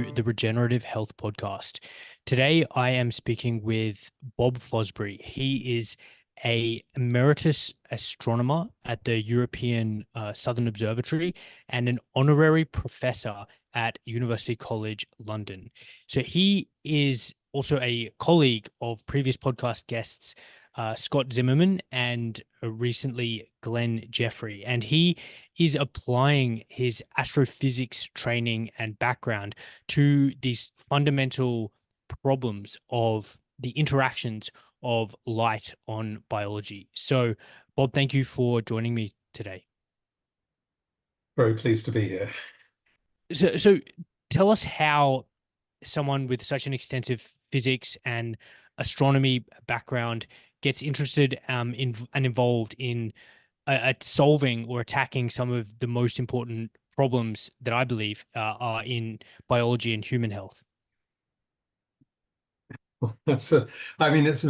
to the Regenerative Health Podcast. Today, I am speaking with Bob Fosbury. He is a Emeritus astronomer at the European Southern Observatory and an honorary professor at University College London. So he is also a colleague of previous podcast guests, Scott Zimmerman and recently Glenn Jeffrey. And he is applying his astrophysics training and background to these fundamental problems of the interactions of light on biology. So, Bob, thank you for joining me today. Very pleased to be here. So tell us how someone with such an extensive physics and astronomy background gets interested in and involved in solving or attacking some of the most important problems that I believe are in biology and human health. Well, it's a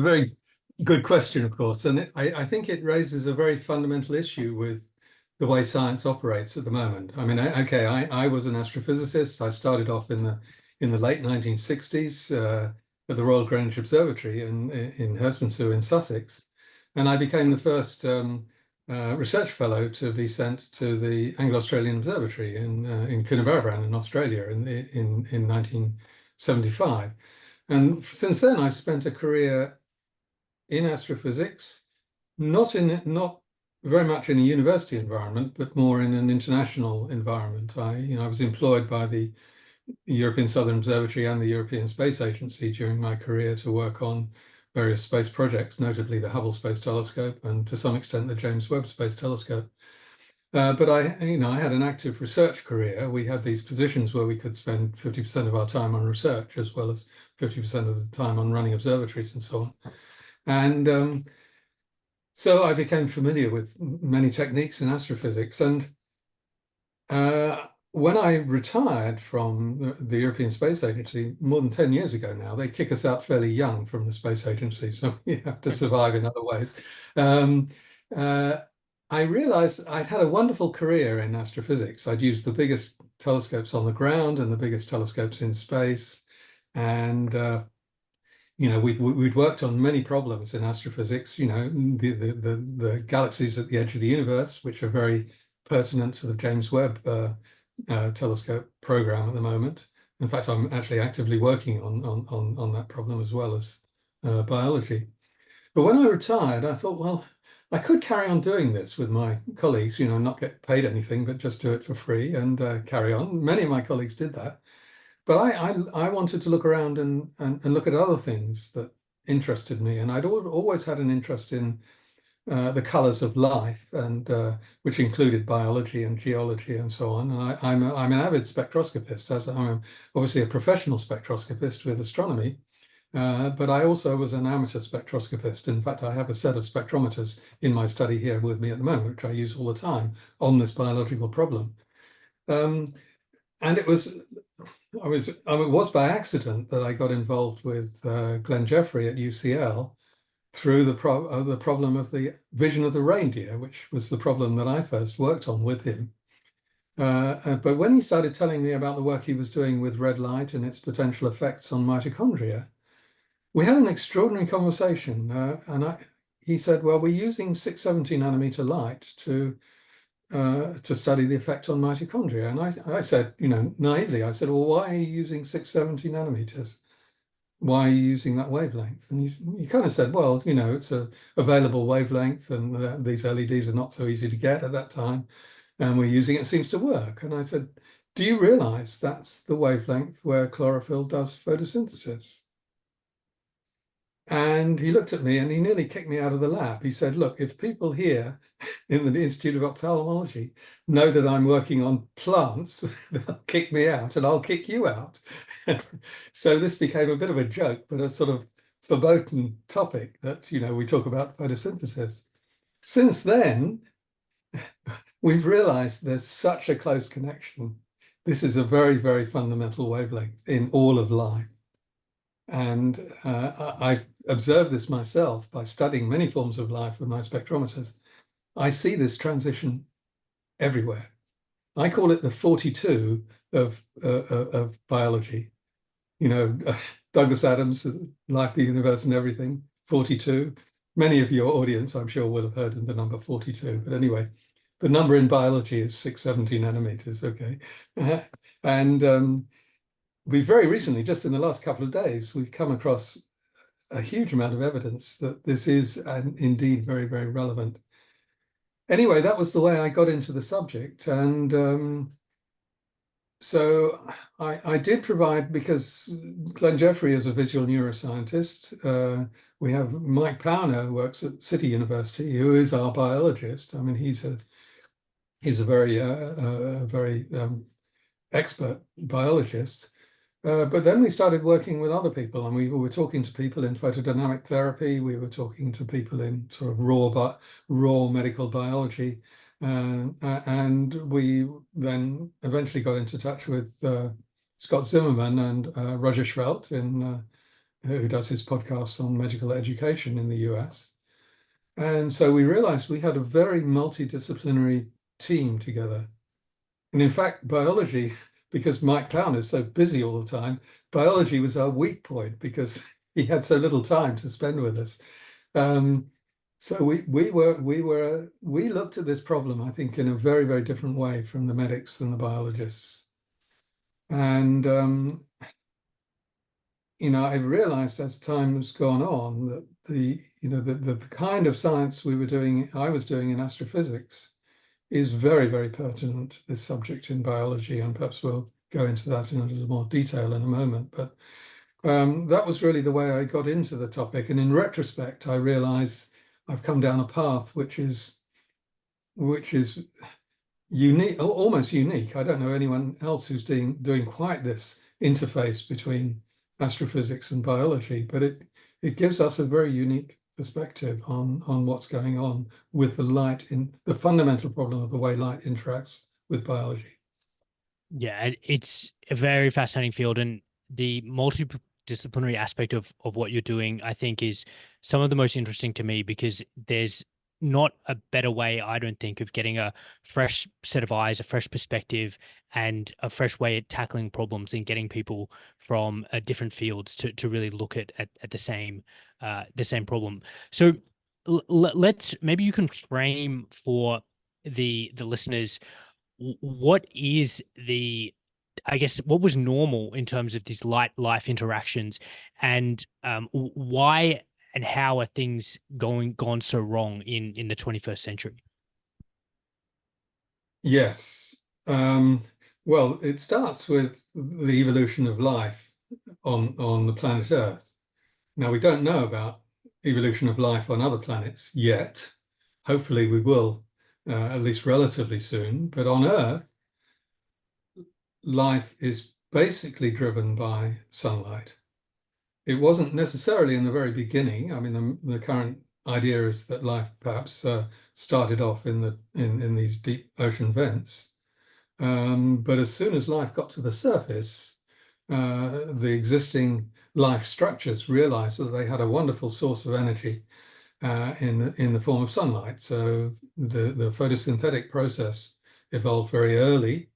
very good question, of course, and I think it raises a very fundamental issue with the way science operates at the moment. I mean, I was an astrophysicist. I started off in the late 1960s at the Royal Greenwich Observatory in Herstmonceux in Sussex, and I became the first research fellow to be sent to the Anglo-Australian Observatory in Coonabarabran in Australia in 1975. And since then, I've spent a career in astrophysics, not very much in a university environment, but more in an international environment. I was employed by the European Southern Observatory and the European Space Agency during my career to work on various space projects, notably the Hubble Space Telescope and to some extent the James Webb Space Telescope. But I had an active research career. We had these positions where we could spend 50% of our time on research as well as 50% of the time on running observatories and so on. And so I became familiar with many techniques in astrophysics. And when I retired from the European Space Agency more than 10 years ago now, they kick us out fairly young from the space agency, so we have to survive in other ways. I realized I'd had a wonderful career in astrophysics. I'd used the biggest telescopes on the ground and the biggest telescopes in space. And, we'd worked on many problems in astrophysics, the galaxies at the edge of the universe, which are very pertinent to the James Webb telescope program at the moment. In fact, I'm actually actively working on that problem as well as biology. But when I retired, I thought, well, I could carry on doing this with my colleagues, not get paid anything, but just do it for free and carry on. Many of my colleagues did that. But I wanted to look around and look at other things that interested me. And I'd always had an interest in the colors of life, and which included biology and geology and so on. And I'm an avid spectroscopist, as I'm obviously a professional spectroscopist with astronomy. But I also was an amateur spectroscopist. In fact, I have a set of spectrometers in my study here with me at the moment, which I use all the time on this biological problem. And it was by accident that I got involved with Glenn Jeffrey at UCL through the problem of the vision of the reindeer, which was the problem that I first worked on with him. But when he started telling me about the work he was doing with red light and its potential effects on mitochondria, we had an extraordinary conversation, and he said, well, we're using 670 nanometer light to study the effect on mitochondria. And I said, naively, I said, well, why are you using 670 nanometers? Why are you using that wavelength? And he kind of said, well, it's a available wavelength, and these LEDs are not so easy to get at that time, and we're using it seems to work. And I said, do you realize that's the wavelength where chlorophyll does photosynthesis? And he looked at me and he nearly kicked me out of the lab. He said, look, if people here in the Institute of Ophthalmology know that I'm working on plants, they'll kick me out and I'll kick you out. So this became a bit of a joke, but a sort of verboten topic that, we talk about photosynthesis. Since then, we've realized there's such a close connection. This is a very, very fundamental wavelength in all of life. And I've observed this myself by studying many forms of life with my spectrometers. I see this transition everywhere. I call it the 42 of biology. You know, Douglas Adams, Life, the Universe, and Everything, 42. Many of your audience, I'm sure, will have heard of the number 42. But anyway, the number in biology is 670 nanometers, okay? And we very recently, just in the last couple of days, we've come across a huge amount of evidence that this is indeed very, very relevant. Anyway, that was the way I got into the subject. And so I did provide, because Glenn Jeffrey is a visual neuroscientist. We have Mike Powner, who works at City University, who is our biologist. I mean, he's a very expert biologist. But then we started working with other people, and we were talking to people in photodynamic therapy. We were talking to people in sort of raw medical biology. And we then eventually got into touch with Scott Zimmerman and Roger Schwelt, who does his podcasts on medical education in the US. And so we realized we had a very multidisciplinary team together. And in fact, biology, because Mike Pound is so busy all the time, biology was our weak point because he had so little time to spend with us. So we looked at this problem, I think, in a very, very different way from the medics and the biologists. And I've realized as time has gone on that the kind of science I was doing in astrophysics is very, very pertinent to this subject in biology, and perhaps we'll go into that in a little more detail in a moment. But that was really the way I got into the topic. And in retrospect, I realize I've come down a path which is unique, almost unique. I don't know anyone else who's doing quite this interface between astrophysics and biology, but it gives us a very unique perspective on what's going on with the light, in the fundamental problem of the way light interacts with biology. Yeah, it's a very fascinating field, and the multidisciplinary aspect of what you're doing, I think, is some of the most interesting to me, because there's not a better way, I don't think, of getting a fresh set of eyes, a fresh perspective, and a fresh way at tackling problems, and getting people from different fields to really look at the same problem. So let's, maybe you can frame for the listeners, what is the, I guess, what was normal in terms of these light life interactions, and why and how are things gone so wrong in the 21st century? Yes. Well, it starts with the evolution of life on the planet Earth. Now, we don't know about evolution of life on other planets yet. Hopefully we will, at least relatively soon. But on Earth, life is basically driven by sunlight. It wasn't necessarily in the very beginning. I mean, the current idea is that life perhaps started off in these deep ocean vents. But as soon as life got to the surface, the existing life structures realized that they had a wonderful source of energy in the form of sunlight. So the photosynthetic process evolved very early.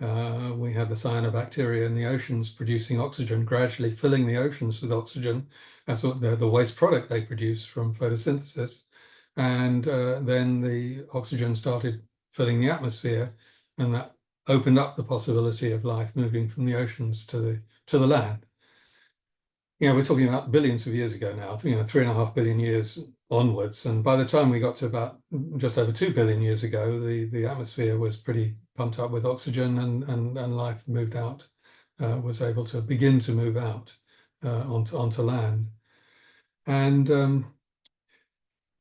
We had the cyanobacteria in the oceans producing oxygen, gradually filling the oceans with oxygen. That's what the waste product they produce from photosynthesis. And then the oxygen started filling the atmosphere, and that opened up the possibility of life moving from the oceans to the land. We're talking about billions of years ago now, 3.5 billion years onwards. And by the time we got to about just over 2 billion years ago, the atmosphere was pretty pumped up with oxygen, and life moved out, was able to begin to move out onto land. And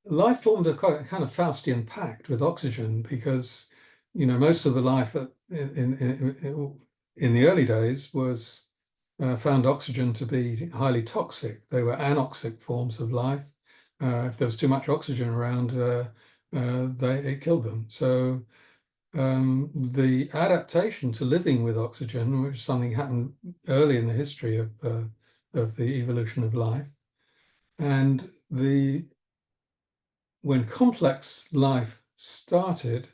life formed a kind of Faustian pact with oxygen, because most of the life in the early days was found oxygen to be highly toxic. They were anoxic forms of life. If there was too much oxygen around, it killed them. So the adaptation to living with oxygen, which is something happened early in the history of the evolution of life, and when complex life started,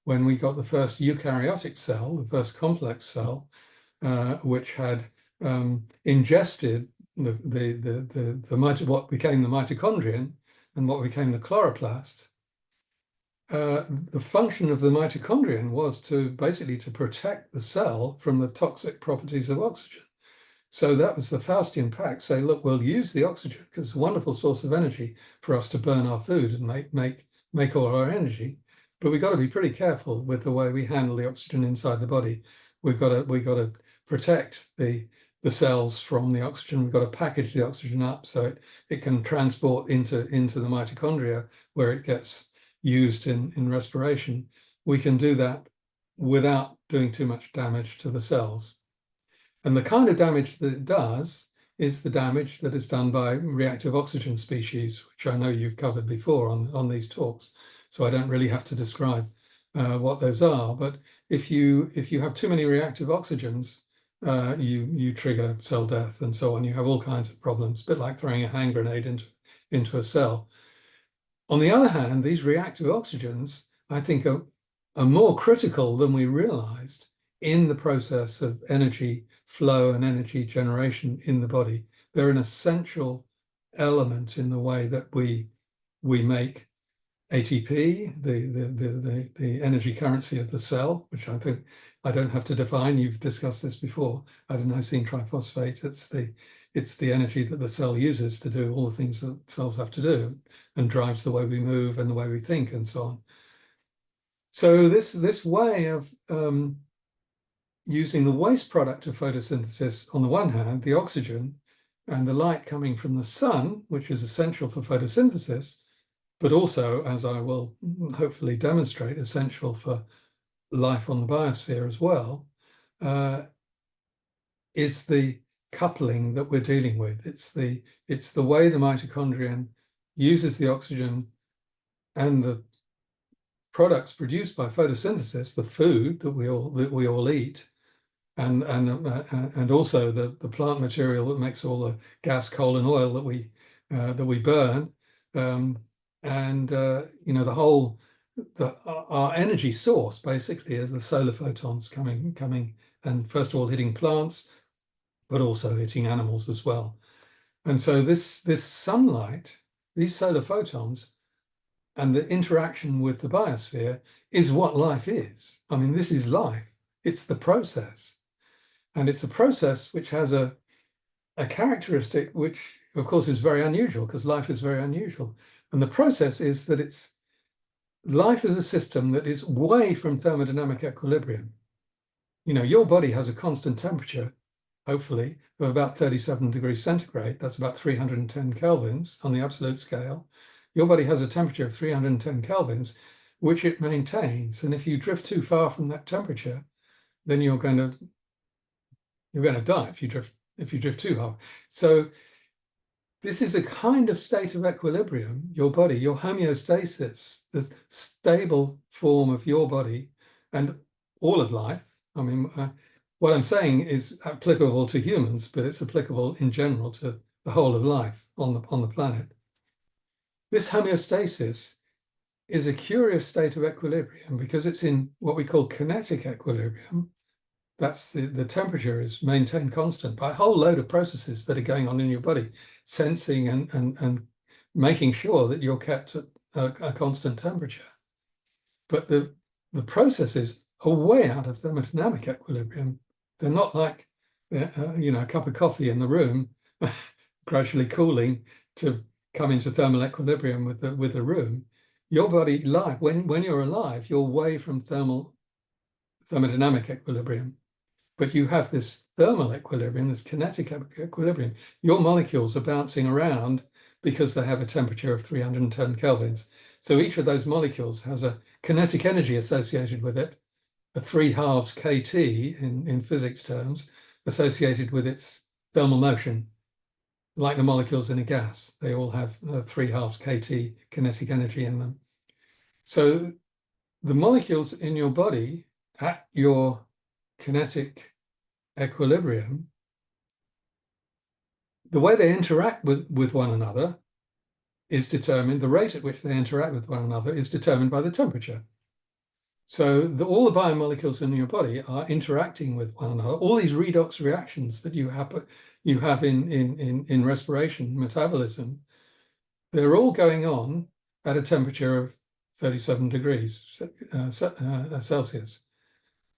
when we got the first eukaryotic cell, the first complex cell, which had ingested what became the mitochondrion and what became the chloroplast. The function of the mitochondrion was basically to protect the cell from the toxic properties of oxygen. So that was the Faustian pact. Say, look, we'll use the oxygen because it's a wonderful source of energy for us to burn our food and make all our energy. But we've got to be pretty careful with the way we handle the oxygen inside the body. We've got to protect the cells from the oxygen. We've got to package the oxygen up so it can transport into the mitochondria where it gets used in respiration. We can do that without doing too much damage to the cells. And the kind of damage that it does is the damage that is done by reactive oxygen species, which I know you've covered before on these talks. So I don't really have to describe what those are. But if you have too many reactive oxygens, you trigger cell death and so on. You have all kinds of problems, a bit like throwing a hand grenade into a cell. On the other hand, these reactive oxygens, I think, are more critical than we realized in the process of energy flow and energy generation in the body. They're an essential element in the way that we make ATP, the energy currency of the cell, which I think I don't have to define. You've discussed this before. Adenosine triphosphate. It's the energy that the cell uses to do all the things that cells have to do and drives the way we move and the way we think and so on. So this way of using the waste product of photosynthesis, on the one hand, the oxygen and the light coming from the sun, which is essential for photosynthesis, but also, as I will hopefully demonstrate, essential for life on the biosphere as well, is the coupling that we're dealing with. It's the way the mitochondrion uses the oxygen and the products produced by photosynthesis, the food that we all eat, and also the plant material that makes all the gas, coal, and oil that we burn, our energy source basically is the solar photons coming and first of all hitting plants, but also hitting animals as well. And so this sunlight, these solar photons, and the interaction with the biosphere is what life is. I mean, this is life. It's the process. And it's a process which has a characteristic which, of course, is very unusual because life is very unusual. And the process is that life is a system that is way from thermodynamic equilibrium. You know, your body has a constant temperature, hopefully, of about 37 degrees centigrade. That's about 310 kelvins on the absolute scale. Your body has a temperature of 310 kelvins, which it maintains. And if you drift too far from that temperature, then you're going to die if you drift too hard. So this is a kind of state of equilibrium, your body, your homeostasis, the stable form of your body and all of life. I mean, what I'm saying is applicable to humans, but it's applicable in general to the whole of life on the planet. This homeostasis is a curious state of equilibrium because it's in what we call kinetic equilibrium. That's the temperature is maintained constant by a whole load of processes that are going on in your body, sensing and making sure that you're kept at a constant temperature. But the processes are way out of thermodynamic equilibrium. They're not like a cup of coffee in the room gradually cooling to come into thermal equilibrium with the room. Your body, life, when you're alive, you're way from thermodynamic equilibrium. But you have this thermal equilibrium, this kinetic equilibrium. Your molecules are bouncing around because they have a temperature of 310 kelvins. So each of those molecules has a kinetic energy associated with it, a 3/2 kT in physics terms, associated with its thermal motion. Like the molecules in a gas, they all have 3/2 kT kinetic energy in them. So the molecules in your body at your kinetic equilibrium, the way they interact with one another is determined, the rate at which they interact with one another is determined by the temperature. So all the biomolecules in your body are interacting with one another. All these redox reactions that you have in respiration, metabolism, they're all going on at a temperature of 37 degrees Celsius.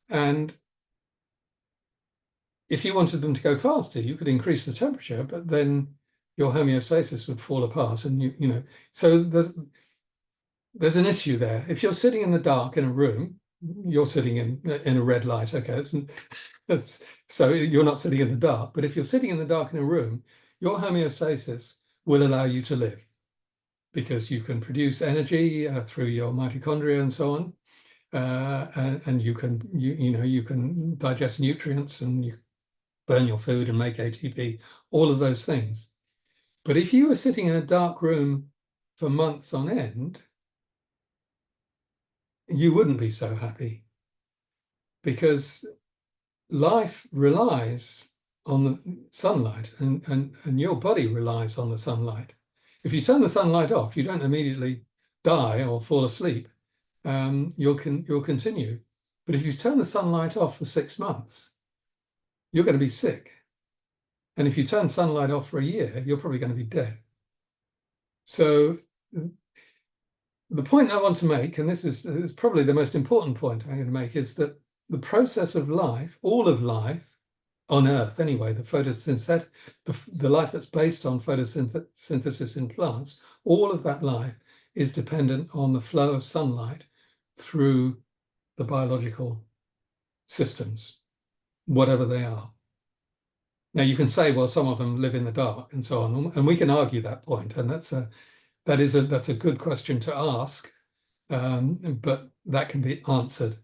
And if you wanted them to go faster, you could increase the temperature, but then your homeostasis would fall apart. And you know, so there's an issue there. If you're sitting in the dark in a room, you're sitting in a red light. Okay, so you're not sitting in the dark. But if you're sitting in the dark in a room, your homeostasis will allow you to live, because you can produce energy through your mitochondria and so on, and you can digest nutrients, and you burn your food and make ATP, all of those things. But if you were sitting in a dark room for months on end, you wouldn't be so happy, because life relies on the sunlight, and your body relies on the sunlight. If you turn the sunlight off, you don't immediately die or fall asleep. You'll continue. But if you turn the sunlight off for 6 months, you're going to be sick. And if you turn sunlight off for a year, you're probably going to be dead. So the point I want to make, and this is probably the most important point I'm going to make, is that the process of life, all of life on Earth anyway, the life that's based on photosynthesis in plants, all of that life is dependent on the flow of sunlight through the biological systems, whatever they are. Now you can say, well, some of them live in the dark and so on, and we can argue that point, and that's a good question to ask, but that can be answered.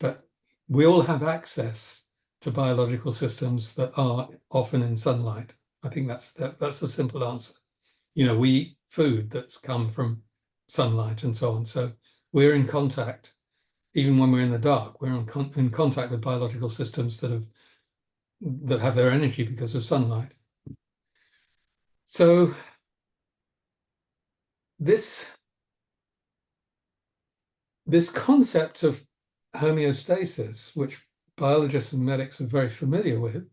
But we all have access to biological systems that are often in sunlight. I think that's a simple answer. You know, we eat food that's come from sunlight and so on. So we're in contact, even when we're in the dark, we're in contact with biological systems that have their energy because of sunlight. So this concept of homeostasis, which biologists and medics are very familiar with,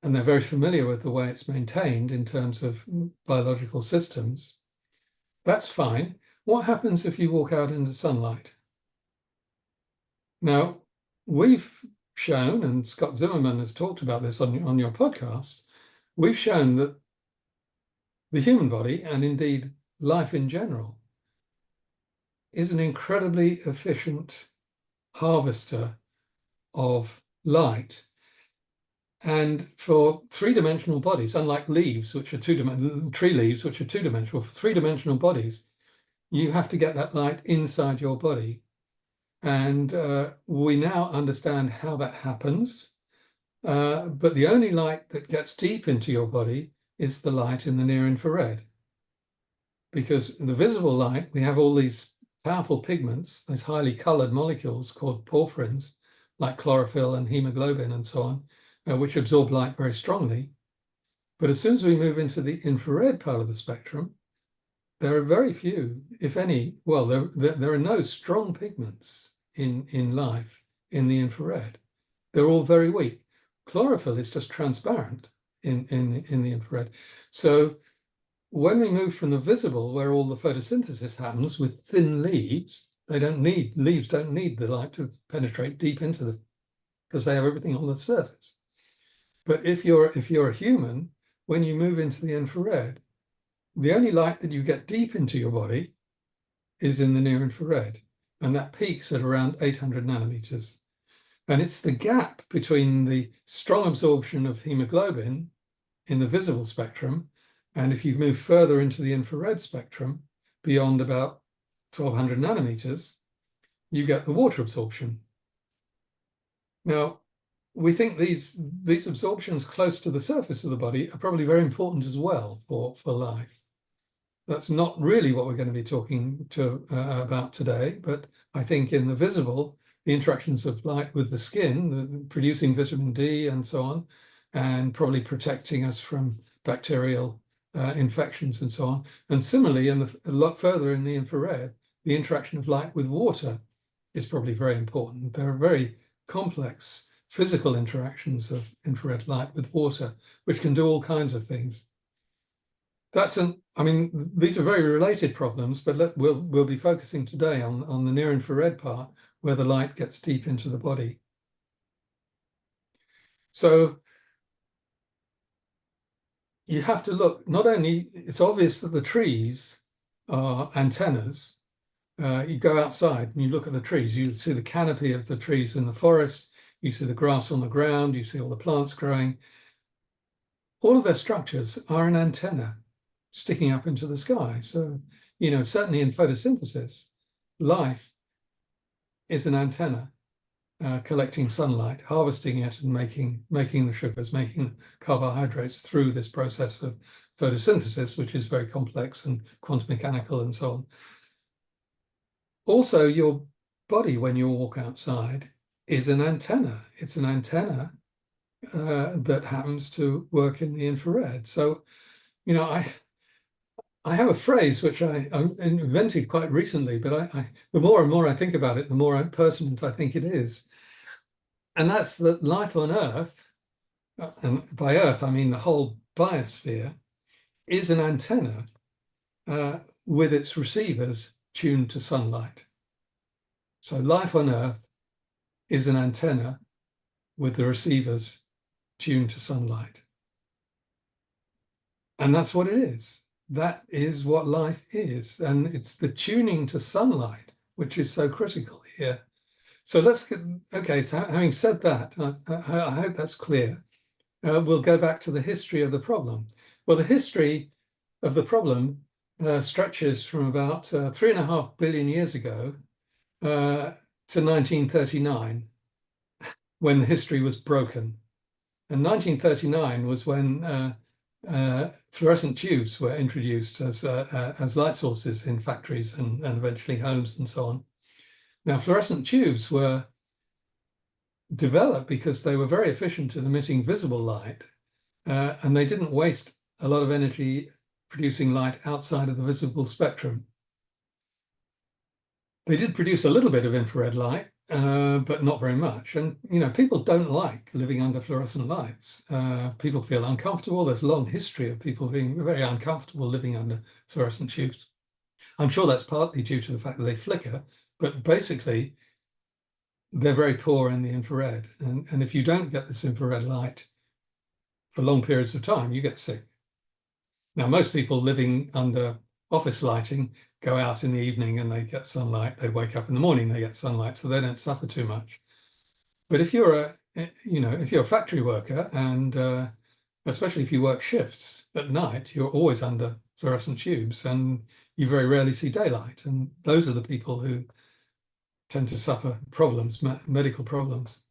and they're very familiar with the way it's maintained in terms of biological systems, that's fine. What happens if you walk out into sunlight? Now, we've shown, and Scott Zimmerman has talked about this on your podcast, we've shown that the human body, and indeed life in general, is an incredibly efficient harvester of light. And for three-dimensional bodies, unlike leaves, which are tree leaves, which are two-dimensional, for three-dimensional bodies, you have to get that light inside your body. And we now understand how that happens. But the only light that gets deep into your body is the light in the near infrared. Because in the visible light, we have all these powerful pigments, these highly colored molecules called porphyrins, like chlorophyll and hemoglobin and so on, which absorb light very strongly. But as soon as we move into the infrared part of the spectrum, there are very few, if any, well, there are no strong pigments in life in the infrared. They're all very weak. Chlorophyll is just transparent in the infrared. So when we move from the visible, where all the photosynthesis happens with thin leaves, leaves don't need the light to penetrate deep into them, because they have everything on the surface. But if you're a human, when you move into the infrared, the only light that you get deep into your body is in the near infrared, and that peaks at around 800 nanometers. And it's the gap between the strong absorption of hemoglobin in the visible spectrum, and if you move further into the infrared spectrum, beyond about 1200 nanometers, you get the water absorption. Now, we think these absorptions close to the surface of the body are probably very important as well for life. That's not really what we're going to be talking about today, but I think in the visible, the interactions of light with the skin, producing vitamin D and so on, and probably protecting us from bacterial infections and so on. And similarly, a lot further in the infrared, the interaction of light with water is probably very important. There are very complex physical interactions of infrared light with water, which can do all kinds of things. I mean, these are very related problems, but we'll be focusing today on the near infrared part, where the light gets deep into the body. So you have to look, not only, it's obvious that the trees are antennas. You go outside and you look at the trees, you see the canopy of the trees in the forest, you see the grass on the ground, you see all the plants growing. All of their structures are an antenna sticking up into the sky. So, certainly in photosynthesis, life is an antenna collecting sunlight, harvesting it, and making the sugars, making carbohydrates through this process of photosynthesis, which is very complex and quantum mechanical and so on. Also, your body, when you walk outside, is an antenna. It's an antenna that happens to work in the infrared. So, I have a phrase which I invented quite recently, but the more and more I think about it, the more pertinent I think it is. And that's that life on Earth, and by Earth I mean the whole biosphere, is an antenna with its receivers tuned to sunlight. So life on Earth is an antenna with the receivers tuned to sunlight. And that's what it is. That is what life is. And it's the tuning to sunlight which is so critical here. So let's get, okay, so having said that, I hope that's clear. We'll go back to the history of the problem. Well, the history of the problem stretches from about 3.5 billion years ago to 1939, when the history was broken. And 1939 was when fluorescent tubes were introduced as light sources in factories and eventually homes and so on. Now, fluorescent tubes were developed because they were very efficient at emitting visible light, and they didn't waste a lot of energy producing light outside of the visible spectrum. They did produce a little bit of infrared light, but not very much. And, people don't like living under fluorescent lights. People feel uncomfortable. There's a long history of people being very uncomfortable living under fluorescent tubes. I'm sure that's partly due to the fact that they flicker, but basically they're very poor in the infrared. And if you don't get this infrared light for long periods of time, you get sick. Now, most people living under office lighting go out in the evening and they get sunlight. They wake up in the morning, they get sunlight, so they don't suffer too much. But if you're a factory worker, and especially if you work shifts at night, you're always under fluorescent tubes and you very rarely see daylight. And those are the people who tend to suffer problems, medical problems.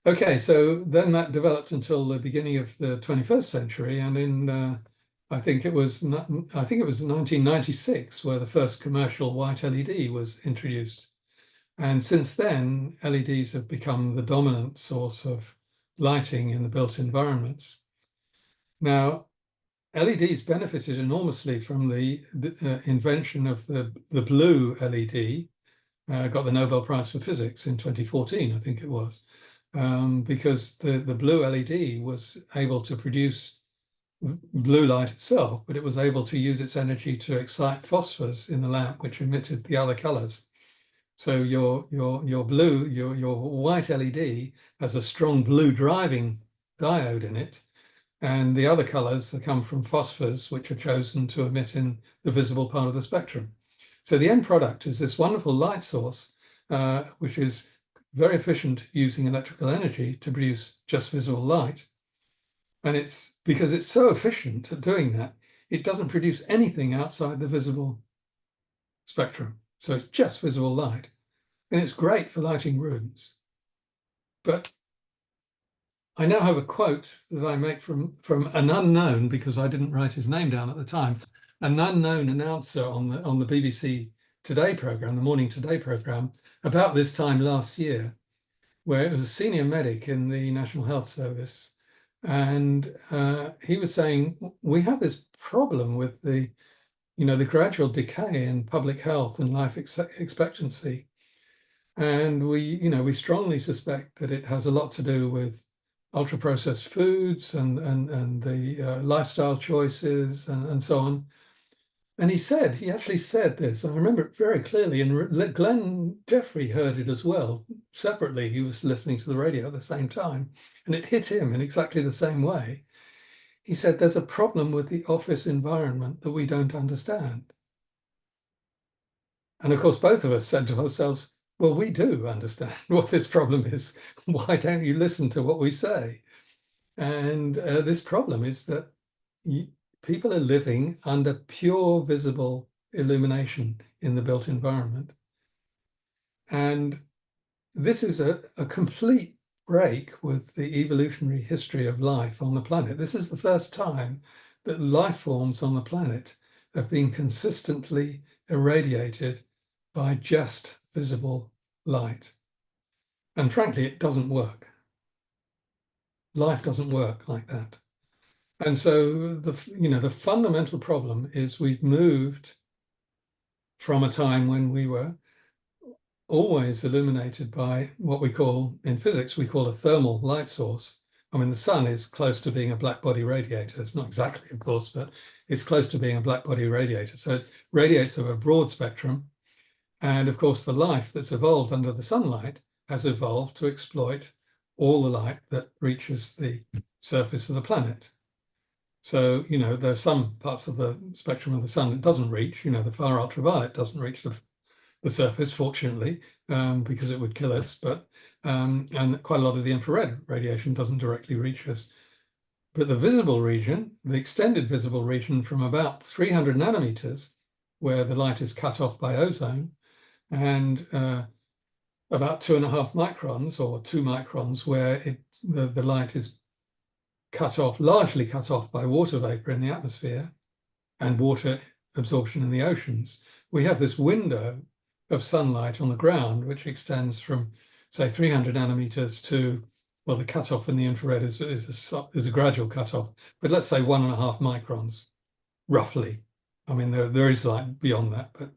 Okay, so then that developed until the beginning of the 21st century, and in I think it was 1996 where the first commercial white LED was introduced. And since then, LEDs have become the dominant source of lighting in the built environments. Now, LEDs benefited enormously from the invention of the blue LED. Got the Nobel Prize for Physics in 2014, I think it was, because the blue LED was able to produce blue light itself, but it was able to use its energy to excite phosphors in the lamp, which emitted the other colors. So your white LED has a strong blue driving diode in it, and the other colors come from phosphors, which are chosen to emit in the visible part of the spectrum. So the end product is this wonderful light source, which is very efficient using electrical energy to produce just visible light. And it's because it's so efficient at doing that, it doesn't produce anything outside the visible spectrum. So it's just visible light. And it's great for lighting rooms. But I now have a quote that I make from an unknown, because I didn't write his name down at the time, an unknown announcer on the BBC Today programme, the Morning Today programme, about this time last year, where it was a senior medic in the National Health Service. And he was saying, we have this problem with the gradual decay in public health and life expectancy. And we strongly suspect that it has a lot to do with ultra-processed foods and the lifestyle choices and so on. And he actually said this, I remember it very clearly, and Glenn Jeffrey heard it as well. Separately, he was listening to the radio at the same time, and it hit him in exactly the same way. He said, there's a problem with the office environment that we don't understand. And of course, both of us said to ourselves, well, we do understand what this problem is. Why don't you listen to what we say? And this problem is that people are living under pure visible illumination in the built environment. And this is a complete break with the evolutionary history of life on the planet. This is the first time that life forms on the planet have been consistently irradiated by just visible light. And frankly, it doesn't work. Life doesn't work like that. And so the fundamental problem is we've moved from a time when we were always illuminated by what we call, in physics, we call a thermal light source. I mean, the sun is close to being a black body radiator. It's not exactly, of course, but it's close to being a black body radiator. So it radiates over a broad spectrum. And of course, the life that's evolved under the sunlight has evolved to exploit all the light that reaches the surface of the planet. So, there are some parts of the spectrum of the sun that doesn't reach, the far ultraviolet doesn't reach the surface, fortunately, because it would kill us, but and quite a lot of the infrared radiation doesn't directly reach us. But the visible region, the extended visible region from about 300 nanometers, where the light is cut off by ozone, and about 2.5 microns or 2 microns, where the light is largely cut off by water vapor in the atmosphere and water absorption in the oceans. We have this window of sunlight on the ground, which extends from, say, 300 nanometers to, well, the cutoff in the infrared is a gradual cutoff, but let's say 1.5 microns, roughly. I mean, there is light beyond that, but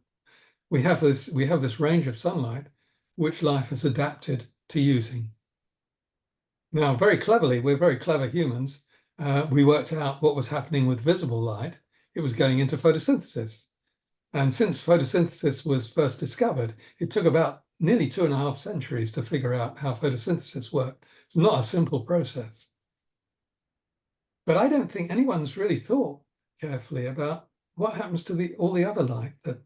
we have this range of sunlight which life has adapted to using. Now, very cleverly, we're very clever humans. We worked out what was happening with visible light. It was going into photosynthesis. And since photosynthesis was first discovered, it took about nearly 2.5 centuries to figure out how photosynthesis worked. It's not a simple process. But I don't think anyone's really thought carefully about what happens to all the other light that,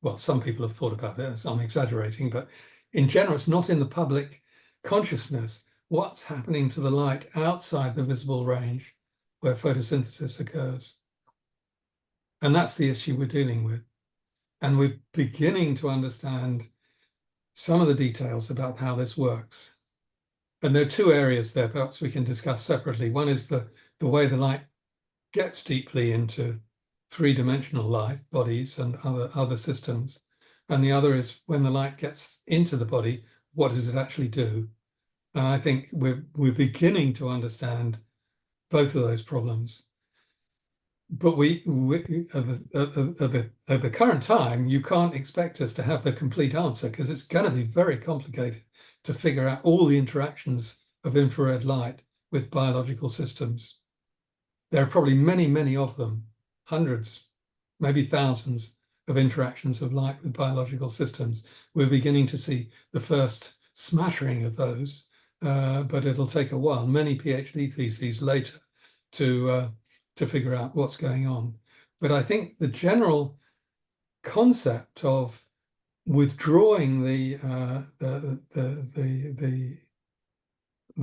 well, some people have thought about it, as I'm exaggerating, but in general, it's not in the public consciousness. What's happening to the light outside the visible range where photosynthesis occurs? And that's the issue we're dealing with. And we're beginning to understand some of the details about how this works. And there are two areas there perhaps we can discuss separately. One is the way the light gets deeply into three-dimensional life, bodies and other systems. And the other is when the light gets into the body, what does it actually do? And I think we're beginning to understand both of those problems. But at the current time, you can't expect us to have the complete answer because it's going to be very complicated to figure out all the interactions of infrared light with biological systems. There are probably many, many of them, hundreds, maybe thousands of interactions of light with biological systems. We're beginning to see the first smattering of those, but it'll take a while, many PhD theses later to figure out what's going on. But I think the general concept of withdrawing the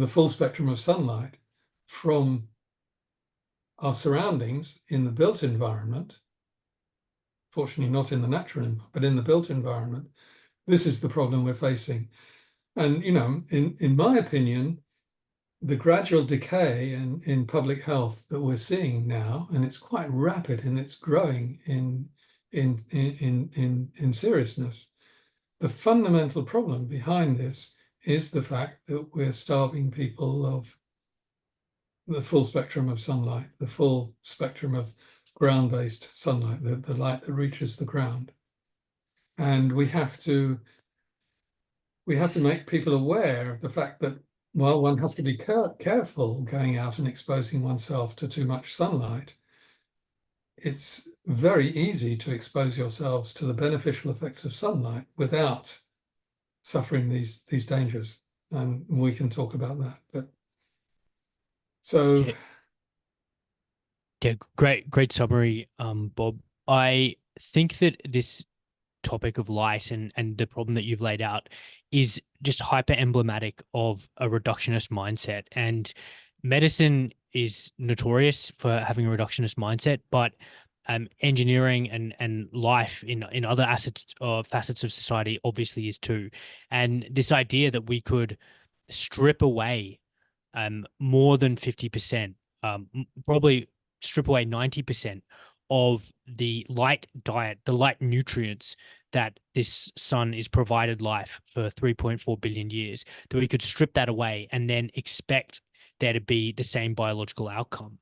full spectrum of sunlight from our surroundings in the built environment, fortunately not in the natural environment, but in the built environment, this is the problem we're facing. And, in my opinion, the gradual decay in public health that we're seeing now, and it's quite rapid and it's growing in seriousness. The fundamental problem behind this is the fact that we're starving people of the full spectrum of sunlight, the full spectrum of ground-based sunlight, the light that reaches the ground. And we have to we have to make people aware of the fact that, well, one has to be careful going out and exposing oneself to too much sunlight. It's very easy to expose yourselves to the beneficial effects of sunlight without suffering these dangers, and we can talk about that. But so Yeah, yeah, great summary, Bob. I think that this topic of light and the problem that you've laid out is just hyper emblematic of a reductionist mindset. And medicine is notorious for having a reductionist mindset, but engineering and life in other assets or facets of society obviously is too. And this idea that we could strip away more than 50%, probably strip away 90% of the light diet, the light nutrients that this sun is provided life for 3.4 billion years, that we could strip that away and then expect there to be the same biological outcome.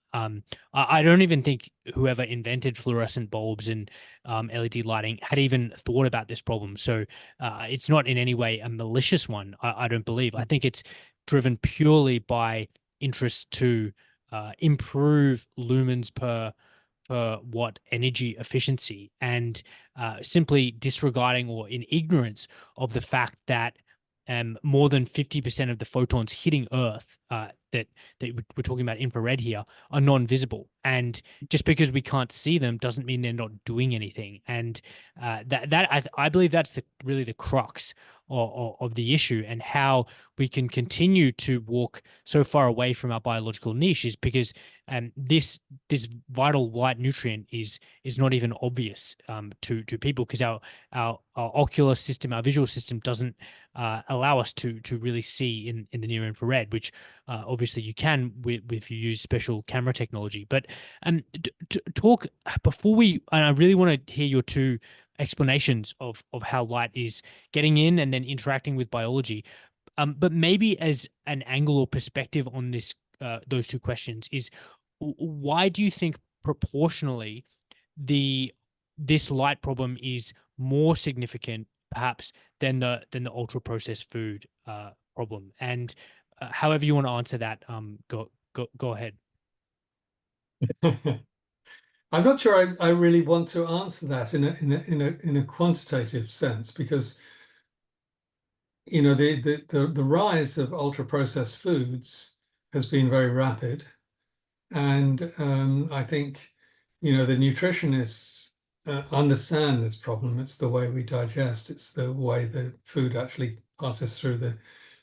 I don't even think whoever invented fluorescent bulbs and LED lighting had even thought about this problem. So it's not in any way a malicious one, I don't believe. I think it's driven purely by interest to improve lumens per watt energy efficiency, and simply disregarding or in ignorance of the fact that more than 50% of the photons hitting Earth that we're talking about infrared here are non-visible. And just because we can't see them doesn't mean they're not doing anything. And I believe that's really the crux of the issue, and how we can continue to walk so far away from our biological niche is because this vital light nutrient is not even obvious to people, because our ocular system, our visual system doesn't allow us to really see in the near infrared, which obviously you can if you use special camera technology. But talk before we. I really want to hear your two explanations of how light is getting in and then interacting with biology. But maybe as an angle or perspective on this, those two questions is, why do you think proportionally this light problem is more significant perhaps than the ultra processed food problem? And however you want to answer that, go ahead. I'm not sure I really want to answer that in a quantitative sense, because the rise of ultra processed foods has been very rapid, and I think the nutritionists understand this problem. It's the way we digest. It's the way the food actually passes through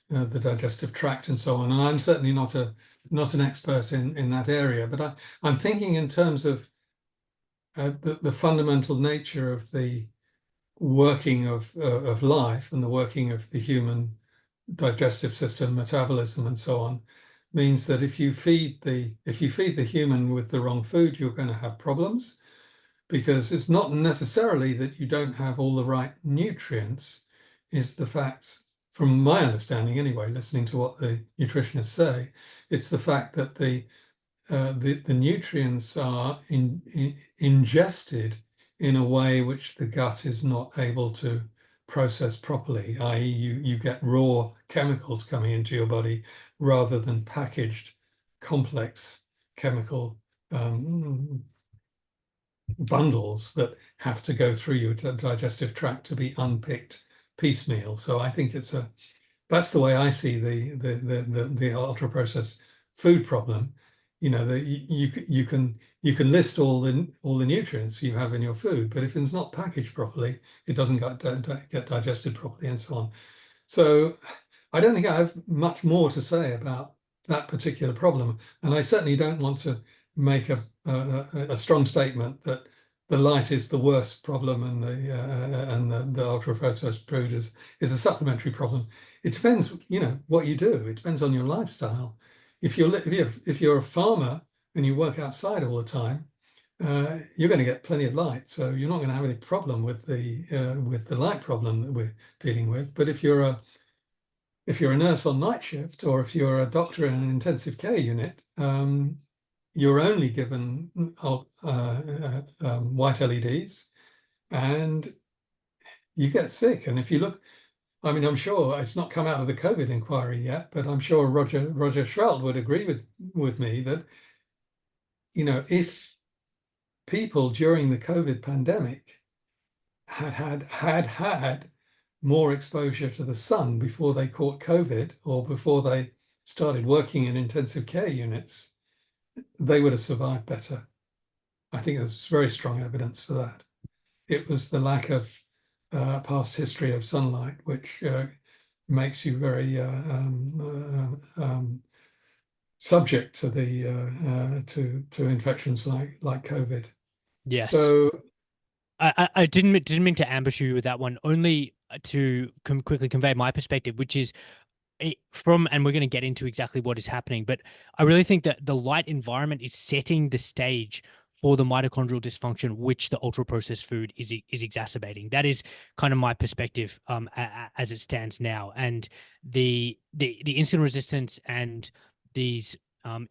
the digestive tract and so on. And I'm certainly not an expert in that area, but I'm thinking in terms of the fundamental nature of the working of life and the working of the human digestive system, metabolism, and so on, means that if you feed the human with the wrong food, you're going to have problems, because it's not necessarily that you don't have all the right nutrients. Is the fact, from my understanding anyway, listening to what the nutritionists say, it's the fact that the nutrients are ingested in a way which the gut is not able to process properly, i.e. you get raw chemicals coming into your body rather than packaged complex chemical bundles that have to go through your digestive tract to be unpicked piecemeal. So I think that's the way I see the ultra processed food problem. You can list all the nutrients you have in your food, but if it's not packaged properly, it doesn't get digested properly, and so on. So I don't think I have much more to say about that particular problem, and I certainly don't want to make a strong statement that the light is the worst problem and the ultra processed food is a supplementary problem. It depends, what you do. It depends on your lifestyle. If you're a farmer and you work outside all the time, you're going to get plenty of light, so you're not going to have any problem with the light problem that we're dealing with. But if you're a nurse on night shift, or if you're a doctor in an intensive care unit, you're only given white LEDs, and you get sick. And if you look, I mean, I'm sure it's not come out of the COVID inquiry yet, but I'm sure Roger Schwelt would agree with me that, if people during the COVID pandemic had more exposure to the sun before they caught COVID or before they started working in intensive care units, they would have survived better. I think there's very strong evidence for that. It was the lack of past history of sunlight, which makes you very subject to the to infections like COVID. Yes. So I didn't mean to ambush you with that one, only to quickly convey my perspective, which is and we're going to get into exactly what is happening, but I really think that the light environment is setting the stage for the mitochondrial dysfunction, which the ultra processed food is exacerbating. That is kind of my perspective as it stands now, and the insulin resistance and these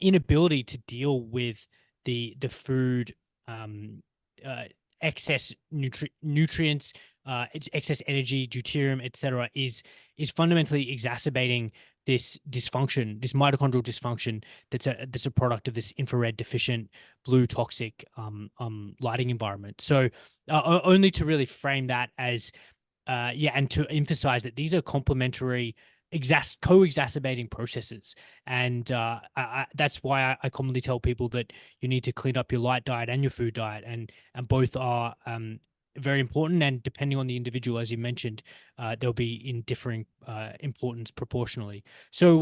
inability to deal with the food uh, excess nutrients, excess energy, deuterium, etc., is fundamentally exacerbating this dysfunction, this mitochondrial dysfunction that's a product of this infrared deficient blue toxic lighting environment. So only to really frame that as and to emphasize that these are complementary co-exacerbating processes, and that's why I commonly tell people that you need to clean up your light diet and your food diet, and both are very important, and depending on the individual, as you mentioned, they'll be in differing importance proportionally. So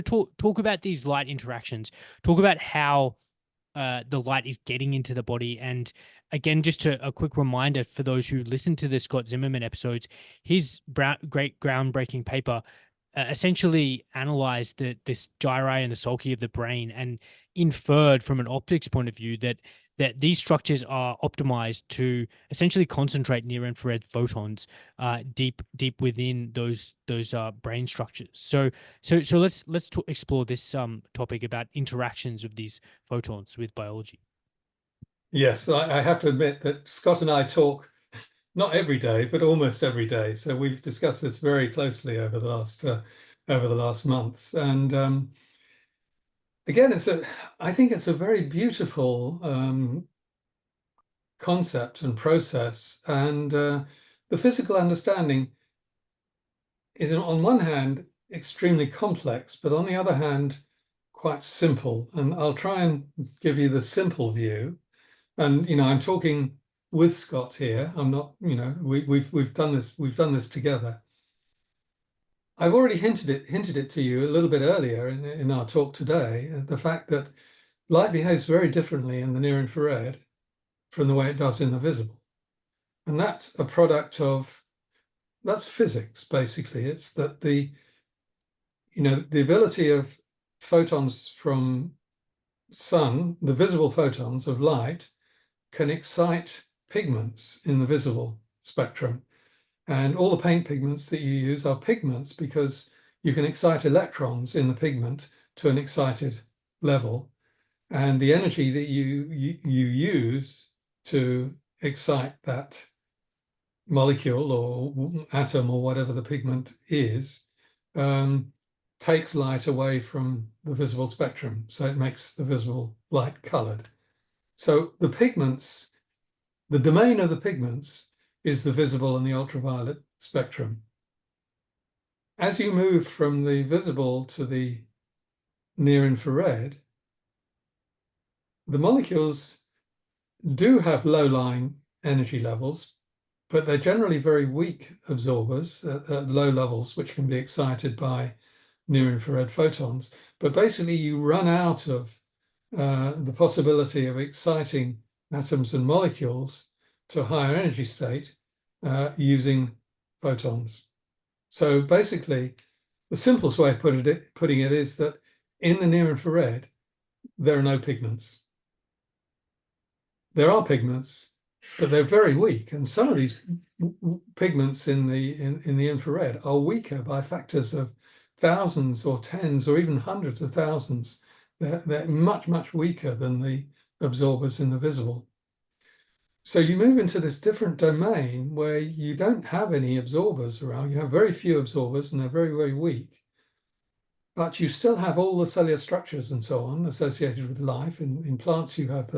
talk about these light interactions. Talk about how the light is getting into the body. And again, just a quick reminder for those who listen to the Scott Zimmerman episodes, his great groundbreaking paper essentially analyzed this gyri and the sulci of the brain and inferred from an optics point of view that these structures are optimized to essentially concentrate near infrared photons deep within those brain structures. So let's explore this topic about interactions of these photons with biology. yes, I have to admit that Scott and I talk not every day, but almost every day. So we've discussed this very closely over the last months, and again, I think it's a very beautiful concept and process, and the physical understanding is, on one hand, extremely complex, but on the other hand, quite simple. And I'll try and give you the simple view. And I'm talking with Scott here. I'm not, we've done this together. I've already hinted it to you a little bit earlier in our talk today, the fact that light behaves very differently in the near infrared from the way it does in the visible. And that's a product of, that's physics, basically. It's that the ability of photons from sun, the visible photons of light, can excite pigments in the visible spectrum. And all the paint pigments that you use are pigments because you can excite electrons in the pigment to an excited level. And the energy that you use to excite that molecule or atom or whatever the pigment is takes light away from the visible spectrum. So it makes the visible light colored. So the pigments, the domain of the pigments is the visible and the ultraviolet spectrum. As you move from the visible to the near infrared, the molecules do have low-lying energy levels, but they're generally very weak absorbers at low levels, which can be excited by near infrared photons. But basically, you run out of the possibility of exciting atoms and molecules to a higher energy state using photons. So basically, the simplest way of putting it is that in the near infrared, there are no pigments. There are pigments, but they're very weak. And some of these pigments in the infrared are weaker by factors of thousands or tens or even hundreds of thousands. They're much, much weaker than the absorbers in the visible. So you move into this different domain where you don't have any absorbers around. You have very few absorbers and they're very, very weak. But you still have all the cellular structures and so on associated with life. In plants, you have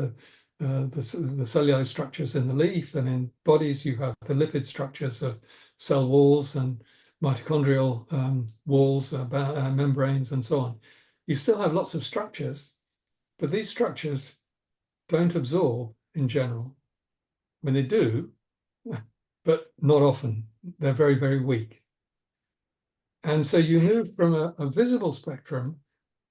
the cellular structures in the leaf, and in bodies, you have the lipid structures of cell walls and mitochondrial walls, membranes, and so on. You still have lots of structures, but these structures don't absorb in general. When they do, but not often. They're very, very weak. And so you move from a visible spectrum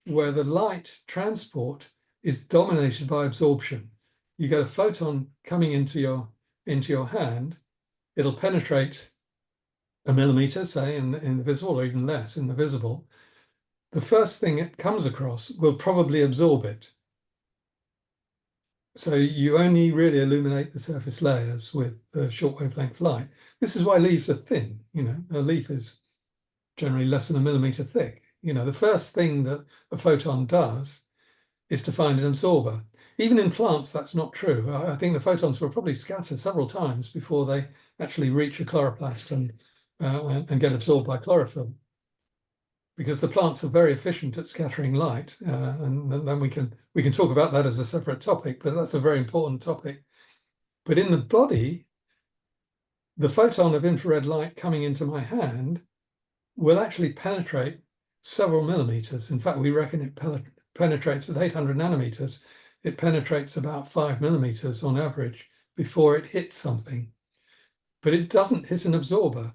where the light transport is dominated by absorption. You get a photon coming into your hand. It'll penetrate a millimeter, say, in the visible, or even less in the visible. The first thing it comes across will probably absorb it. So you only really illuminate the surface layers with the short wavelength light. This is why leaves are thin. A leaf is generally less than a millimeter thick. The first thing that a photon does is to find an absorber. Even in plants, that's not true. I think the photons will probably scatter several times before they actually reach a chloroplast and get absorbed by chlorophyll, because the plants are very efficient at scattering light, and then we can talk about that as a separate topic, but that's a very important topic. But in the body, the photon of infrared light coming into my hand will actually penetrate several millimeters. In fact, we reckon it penetrates at 800 nanometers. It penetrates about 5 millimeters on average before it hits something. But it doesn't hit an absorber.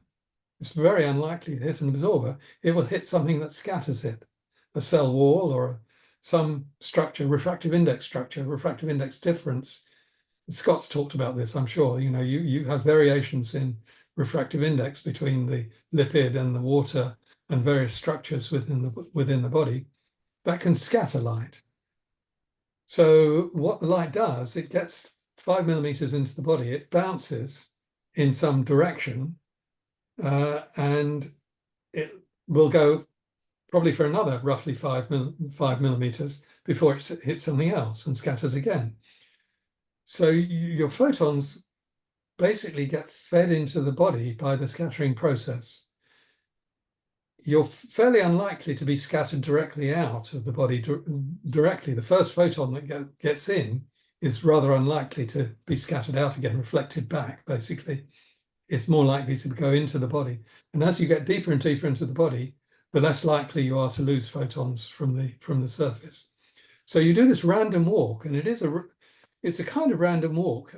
It's very unlikely to hit an absorber. It will hit something that scatters it, a cell wall or some structure, refractive index difference. Scott's talked about this, I'm sure. You have variations in refractive index between the lipid and the water and various structures within the body that can scatter light. So what the light does, it gets 5 millimeters into the body, it bounces in some direction, and it will go probably for another roughly 5 millimeters before it hits something else and scatters again. So your photons basically get fed into the body by the scattering process. You're fairly unlikely to be scattered directly out of the body directly. The first photon that gets in is rather unlikely to be scattered out again, reflected back, basically. It's more likely to go into the body. And as you get deeper and deeper into the body, the less likely you are to lose photons from the surface. So you do this random walk, and it's a kind of random walk.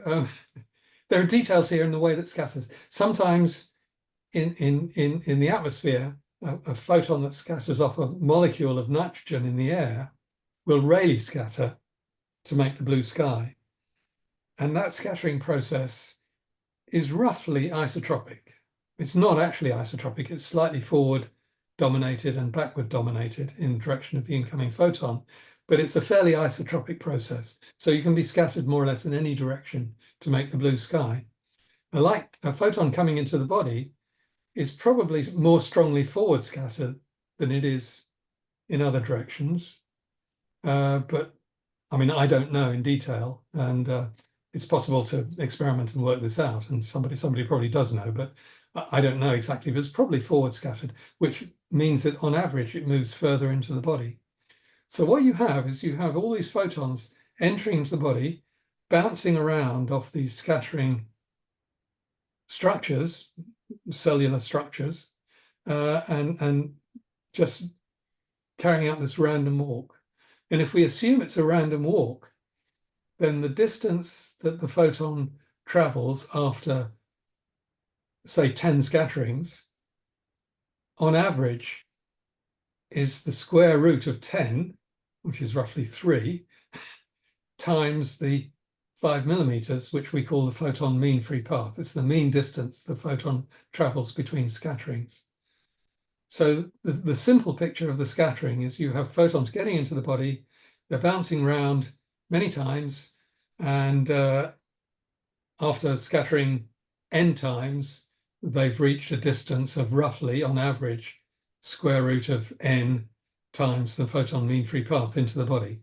There are details here in the way that scatters. Sometimes in the atmosphere, a photon that scatters off a molecule of nitrogen in the air will Rayleigh scatter to make the blue sky. And that scattering process is roughly isotropic. It's not actually isotropic, it's slightly forward dominated and backward dominated in the direction of the incoming photon, but it's a fairly isotropic process. So you can be scattered more or less in any direction to make the blue sky. A photon coming into the body is probably more strongly forward scattered than it is in other directions. But I mean, I don't know in detail, and it's possible to experiment and work this out. And somebody probably does know, but I don't know exactly. But it's probably forward scattered, which means that on average, it moves further into the body. So what you have is you have all these photons entering into the body, bouncing around off these scattering structures, cellular structures, and just carrying out this random walk. And if we assume it's a random walk, then the distance that the photon travels after, say, 10 scatterings, on average, is the square root of 10, which is roughly 3, times the 5 millimeters, which we call the photon mean free path. It's the mean distance the photon travels between scatterings. So the simple picture of the scattering is you have photons getting into the body, they're bouncing around many times, and after scattering n times, they've reached a distance of roughly, on average, square root of n times the photon mean free path into the body.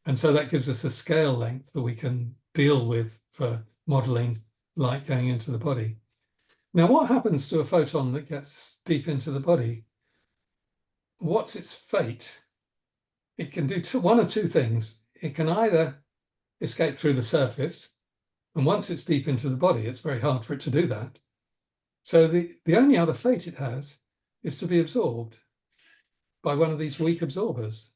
And so that gives us a scale length that we can deal with for modeling light going into the body. Now, what happens to a photon that gets deep into the body? What's its fate? It can do one of two things. It can either escape through the surface, and once it's deep into the body, it's very hard for it to do that. So the only other fate it has is to be absorbed by one of these weak absorbers.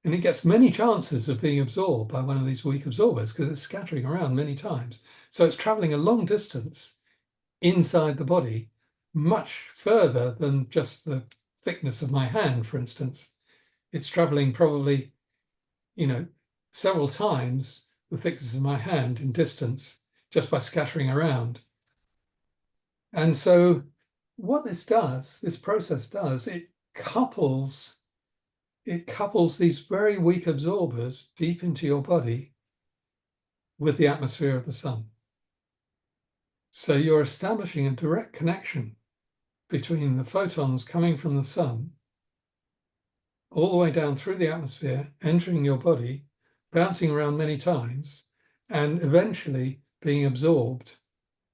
And it gets many chances of being absorbed by one of these weak absorbers because it's scattering around many times. So it's traveling a long distance inside the body, much further than just the thickness of my hand, for instance. It's traveling probably, several times the thickness of my hand in distance just by scattering around. And so what this process does, it couples these very weak absorbers deep into your body with the atmosphere of the sun. So you're establishing a direct connection between the photons coming from the sun all the way down through the atmosphere, entering your body, bouncing around many times, and eventually being absorbed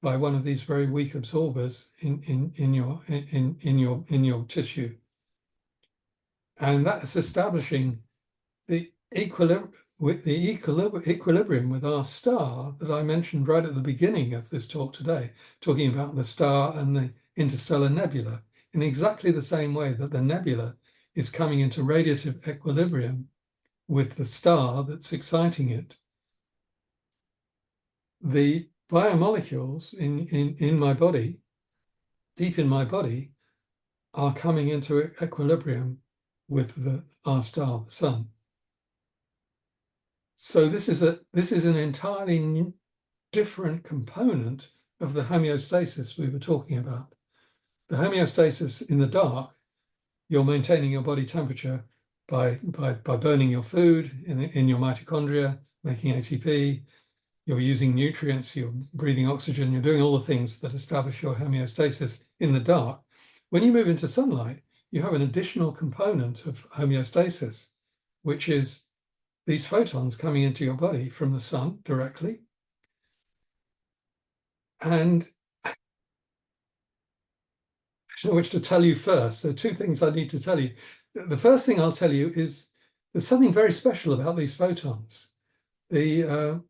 by one of these very weak absorbers in your tissue. And that's establishing the equilibrium with our star that I mentioned right at the beginning of this talk today, talking about the star and the interstellar nebula, in exactly the same way that the nebula is coming into radiative equilibrium with the star that's exciting it. The biomolecules in my body, deep in my body, are coming into equilibrium with our star, the sun. So this is an entirely different component of the homeostasis we were talking about. The homeostasis in the dark, you're maintaining your body temperature by burning your food in your mitochondria, making ATP. You're using nutrients, you're breathing oxygen, you're doing all the things that establish your homeostasis in the dark. When you move into sunlight, you have an additional component of homeostasis, which is these photons coming into your body from the sun directly. And I don't know which to tell you first. There are two things I need to tell you. The first thing I'll tell you is there's something very special about these photons. The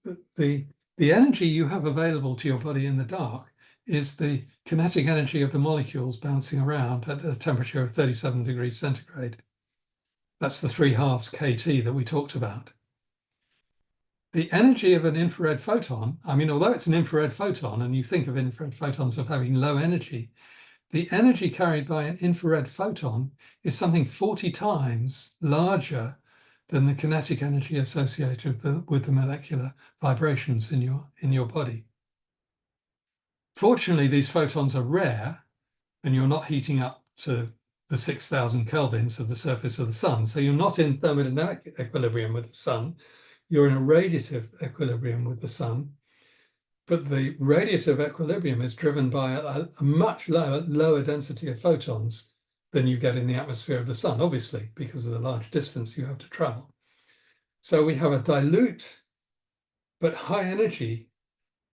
energy you have available to your body in the dark is the kinetic energy of the molecules bouncing around at a temperature of 37 degrees centigrade. That's the 3/2 kT that we talked about. The energy of an infrared photon, although it's an infrared photon and you think of infrared photons of having low energy, the energy carried by an infrared photon is something 40 times larger than the kinetic energy associated with the molecular vibrations in your body. Fortunately, these photons are rare and you're not heating up to the 6,000 kelvins of the surface of the sun. So you're not in thermodynamic equilibrium with the sun. You're in a radiative equilibrium with the sun. But the radiative equilibrium is driven by a much lower density of photons than you get in the atmosphere of the sun, obviously, because of the large distance you have to travel. So we have a dilute but high energy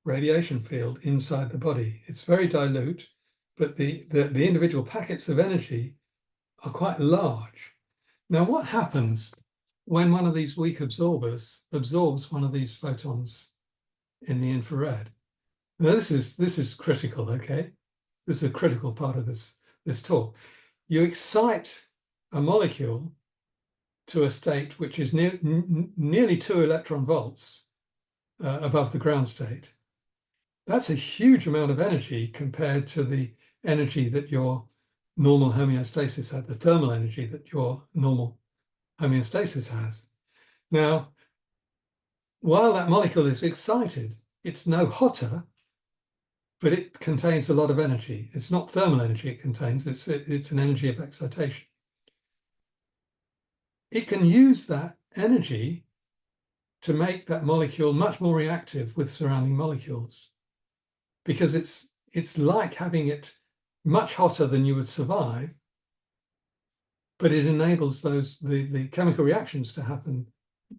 radiation field inside the body. It's very dilute, but the individual packets of energy are quite large. Now, what happens when one of these weak absorbers absorbs one of these photons in the infrared? Now, this is critical, okay? This is a critical part of this talk. You excite a molecule to a state which is nearly 2 electron volts above the ground state. That's a huge amount of energy compared to the energy that your normal homeostasis had, the thermal energy that your normal homeostasis has. Now, while that molecule is excited, it's no hotter, but it contains a lot of energy. It's not thermal energy it contains, it's an energy of excitation. It can use that energy to make that molecule much more reactive with surrounding molecules, because it's like having it much hotter than you would survive, but it enables the chemical reactions to happen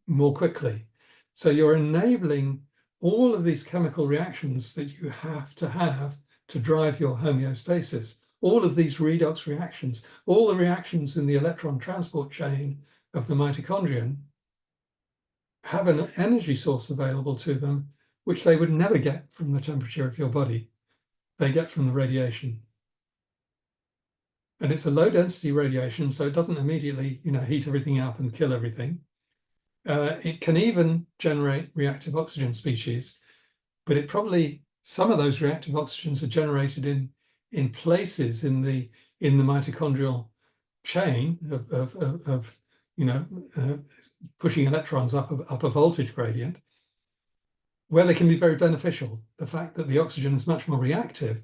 more quickly. So you're enabling all of these chemical reactions that you have to drive your homeostasis, all of these redox reactions, all the reactions in the electron transport chain of the mitochondrion have an energy source available to them, which they would never get from the temperature of your body. They get from the radiation. And it's a low density radiation, so it doesn't immediately, heat everything up and kill everything. It can even generate reactive oxygen species, but some of those reactive oxygens are generated in places in the mitochondrial chain of pushing electrons up a voltage gradient, where they can be very beneficial. The fact that the oxygen is much more reactive,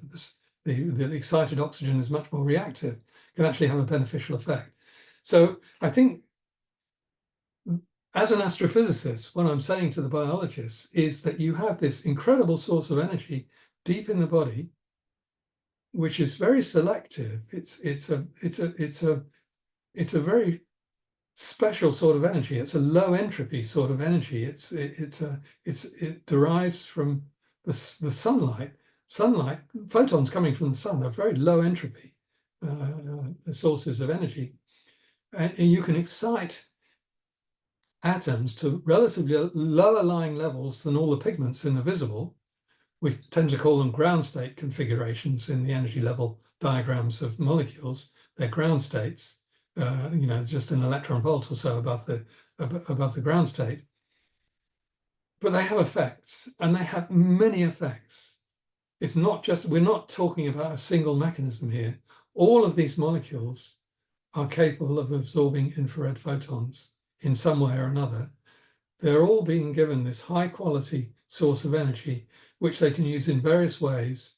the excited oxygen is much more reactive, can actually have a beneficial effect. So I think, as an astrophysicist, what I'm saying to the biologists is that you have this incredible source of energy deep in the body, which is very selective. It's a very special sort of energy. It's a low entropy sort of energy. It derives from the sunlight. Sunlight, photons coming from the sun are very low entropy sources of energy, and you can excite atoms to relatively lower lying levels than all the pigments in the visible. We tend to call them ground state configurations in the energy level diagrams of molecules. They're ground states, just an electron volt or so above the ground state. But they have effects, and they have many effects. It's not just, we're not talking about a single mechanism here. All of these molecules are capable of absorbing infrared photons in some way or another. They're all being given this high quality source of energy, which they can use in various ways.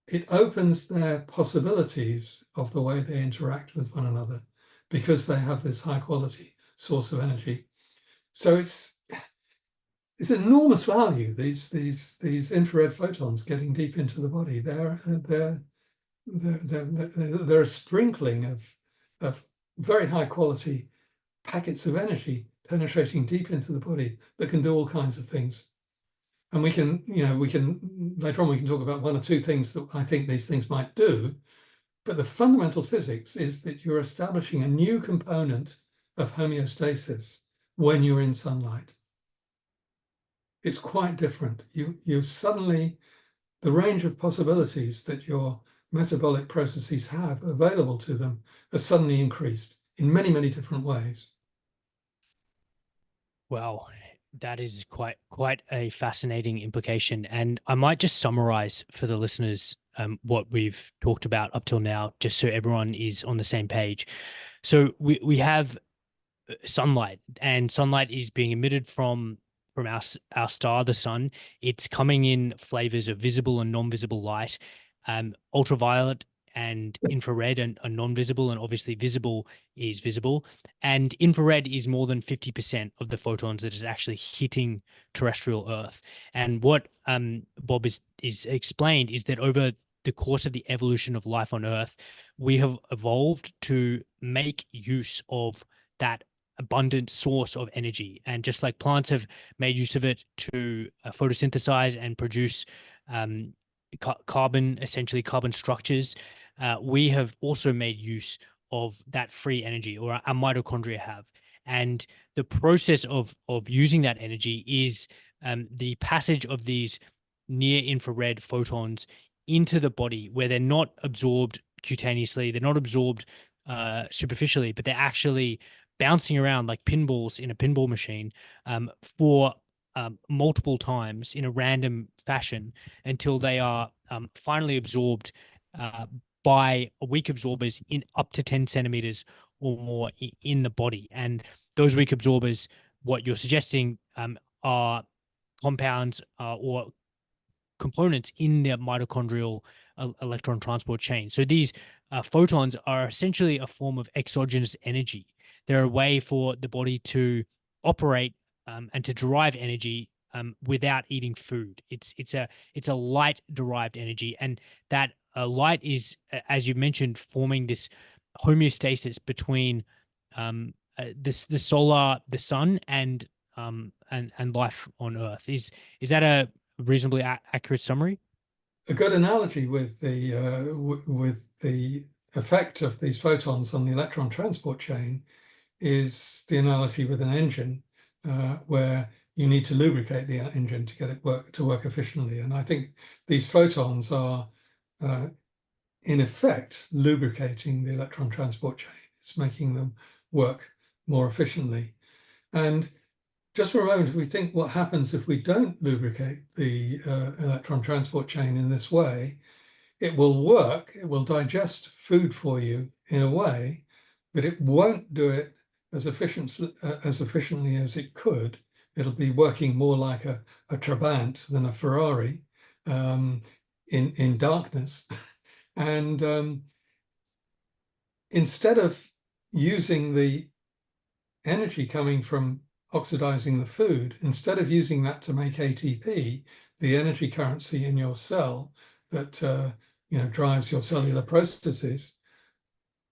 It opens their possibilities of the way they interact with one another because they have this high quality source of energy. So it's enormous value, these infrared photons getting deep into the body. They're a sprinkling of very high quality packets of energy penetrating deep into the body that can do all kinds of things. And we can later on we can talk about one or two things that I think these things might do. But the fundamental physics is that you're establishing a new component of homeostasis when you're in sunlight. It's quite different. You suddenly, the range of possibilities that your metabolic processes have available to them are suddenly increased in many, many different ways. Wow, that is quite a fascinating implication. And I might just summarize for the listeners what we've talked about up till now, just so everyone is on the same page. So we have sunlight, and sunlight is being emitted from our star, the sun. It's coming in flavors of visible and non-visible light. Ultraviolet and infrared are non-visible, and obviously visible is visible. And infrared is more than 50% of the photons that is actually hitting terrestrial Earth. And what Bob is explained is that over the course of the evolution of life on Earth, we have evolved to make use of that abundant source of energy. And just like plants have made use of it to photosynthesize and produce carbon, essentially carbon structures, we have also made use of that free energy, or our mitochondria have. And the process of using that energy is the passage of these near infrared photons into the body, where they're not absorbed cutaneously, they're not absorbed superficially, but they're actually bouncing around like pinballs in a pinball machine for multiple times in a random fashion until they are finally absorbed by weak absorbers in up to 10 centimeters or more in the body. And those weak absorbers, what you're suggesting, are compounds or components in the mitochondrial electron transport chain. So these photons are essentially a form of exogenous energy. They're a way for the body to operate and to derive energy without eating food. It's a light derived energy, and that light is, as you mentioned, forming this homeostasis between the sun, and and life on Earth. Is that a reasonably accurate summary? A good analogy with the effect of these photons on the electron transport chain is the analogy with an engine, where you need to lubricate the engine to get it to work efficiently. And I think these photons are, in effect, lubricating the electron transport chain. It's making them work more efficiently. And just for a moment, if we think what happens if we don't lubricate the electron transport chain in this way, it will work, it will digest food for you in a way, but it won't do it as efficiently as it could. It'll be working more like a Trabant than a Ferrari, in darkness. And instead of using the energy coming from oxidizing the food, instead of using that to make ATP, the energy currency in your cell that drives your cellular processes,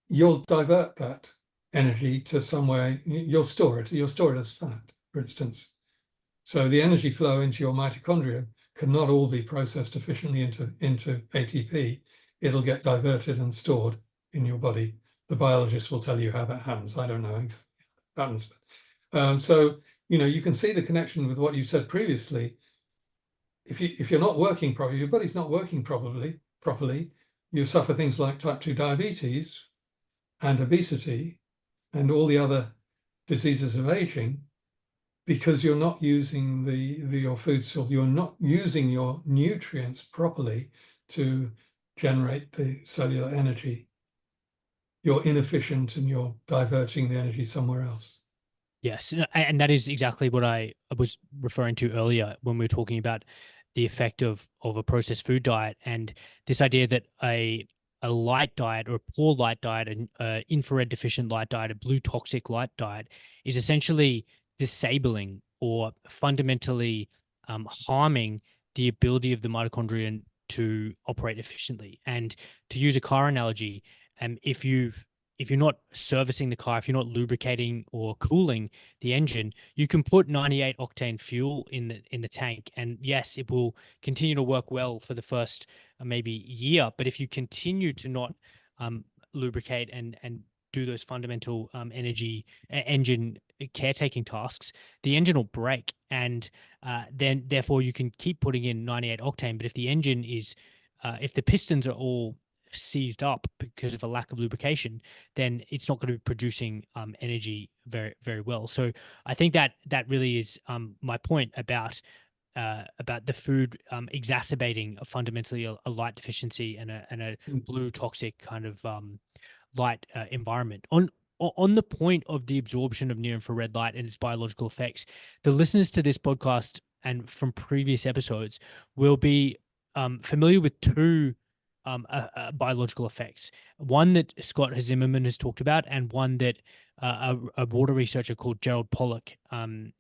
you'll divert that energy to somewhere. You'll store it as fat, for instance. So the energy flow into your mitochondria cannot all be processed efficiently into ATP. It'll get diverted and stored in your body. The biologist will tell you how that happens. I don't know how it happens. So you can see the connection with what you said previously. If you're not working properly, your body's not working properly, you suffer things like type 2 diabetes and obesity and all the other diseases of aging, because you're not using your food source, you're not using your nutrients properly to generate the cellular energy. You're inefficient and you're diverting the energy somewhere else. Yes, and that is exactly what I was referring to earlier when we were talking about the effect of a processed food diet, and this idea that a light diet or a poor light diet, an infrared deficient light diet, a blue toxic light diet is essentially disabling or fundamentally harming the ability of the mitochondrion to operate efficiently. And to use a car analogy, if you're not servicing the car, if you're not lubricating or cooling the engine, you can put 98 octane fuel in the tank, and yes, it will continue to work well for the first maybe year. But if you continue to not lubricate and do those fundamental engine caretaking tasks, the engine will break, and then therefore you can keep putting in 98 octane. But if the engine is if the pistons are all seized up because of a lack of lubrication, then it's not going to be producing energy very, very well. So I think that really is my point about the food exacerbating fundamentally a light deficiency and a blue toxic kind of light environment. On the point of the absorption of near-infrared light and its biological effects, the listeners to this podcast and from previous episodes will be familiar with two biological effects. One that Scott Zimmerman has talked about, and one that a water researcher called Gerald Pollack and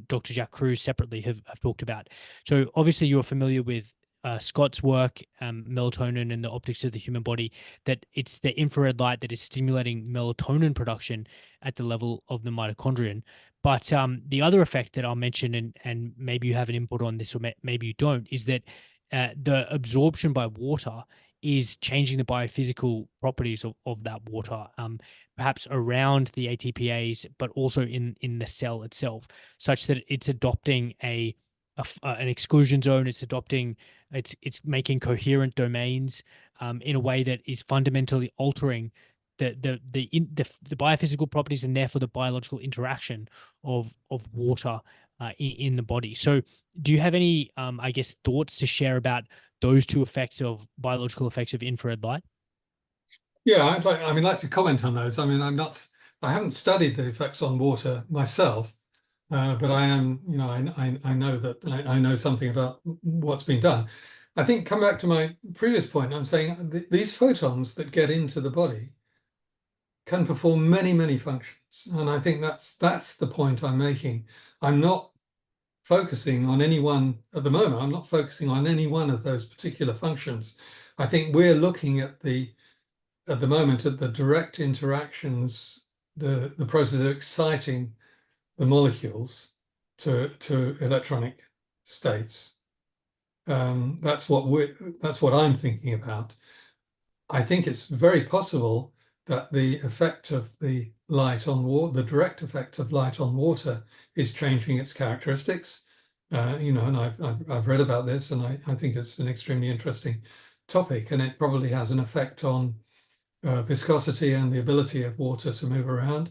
Dr. Jack Cruz separately have talked about. So obviously you're familiar with Scott's work, melatonin and the optics of the human body, that it's the infrared light that is stimulating melatonin production at the level of the mitochondrion. But the other effect that I'll mention, and maybe you have an input on this or maybe you don't, is that the absorption by water is changing the biophysical properties of that water, perhaps around the ATPase, but also in the cell itself, such that it's adopting an exclusion zone. It's making coherent domains in a way that is fundamentally altering the biophysical properties and therefore the biological interaction of water in the body. So do you have any, I guess, thoughts to share about those two biological effects of infrared light? Yeah, I'd like to comment on those. I mean, I haven't studied the effects on water myself, but I am, I know that I know something about what's been done. I think, come back to my previous point, I'm saying these photons that get into the body can perform many, many functions. And I think that's the point I'm making. I'm not focusing on any one at the moment. I'm not focusing on any one of those particular functions. I think we're looking at the moment at the direct interactions, the process of exciting the molecules to electronic states. That's what I'm thinking about. I think it's very possible that the effect of the light on water, the direct effect of light on water, is changing its characteristics. And I've read about this, and I think it's an extremely interesting topic, and it probably has an effect on viscosity and the ability of water to move around.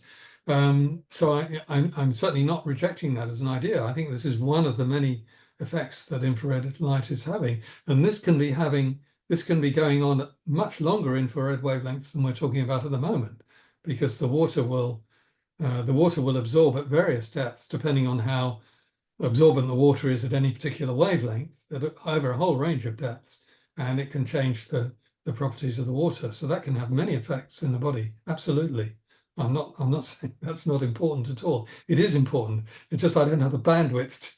So I'm certainly not rejecting that as an idea. I think this is one of the many effects that infrared light is having, and this can be going on at much longer infrared wavelengths than we're talking about at the moment, because the water will absorb at various depths depending on how absorbent the water is at any particular wavelength, over a whole range of depths, and it can change the properties of the water. So that can have many effects in the body. Absolutely. I'm not saying that's not important at all. It is important. It's just I don't have the bandwidth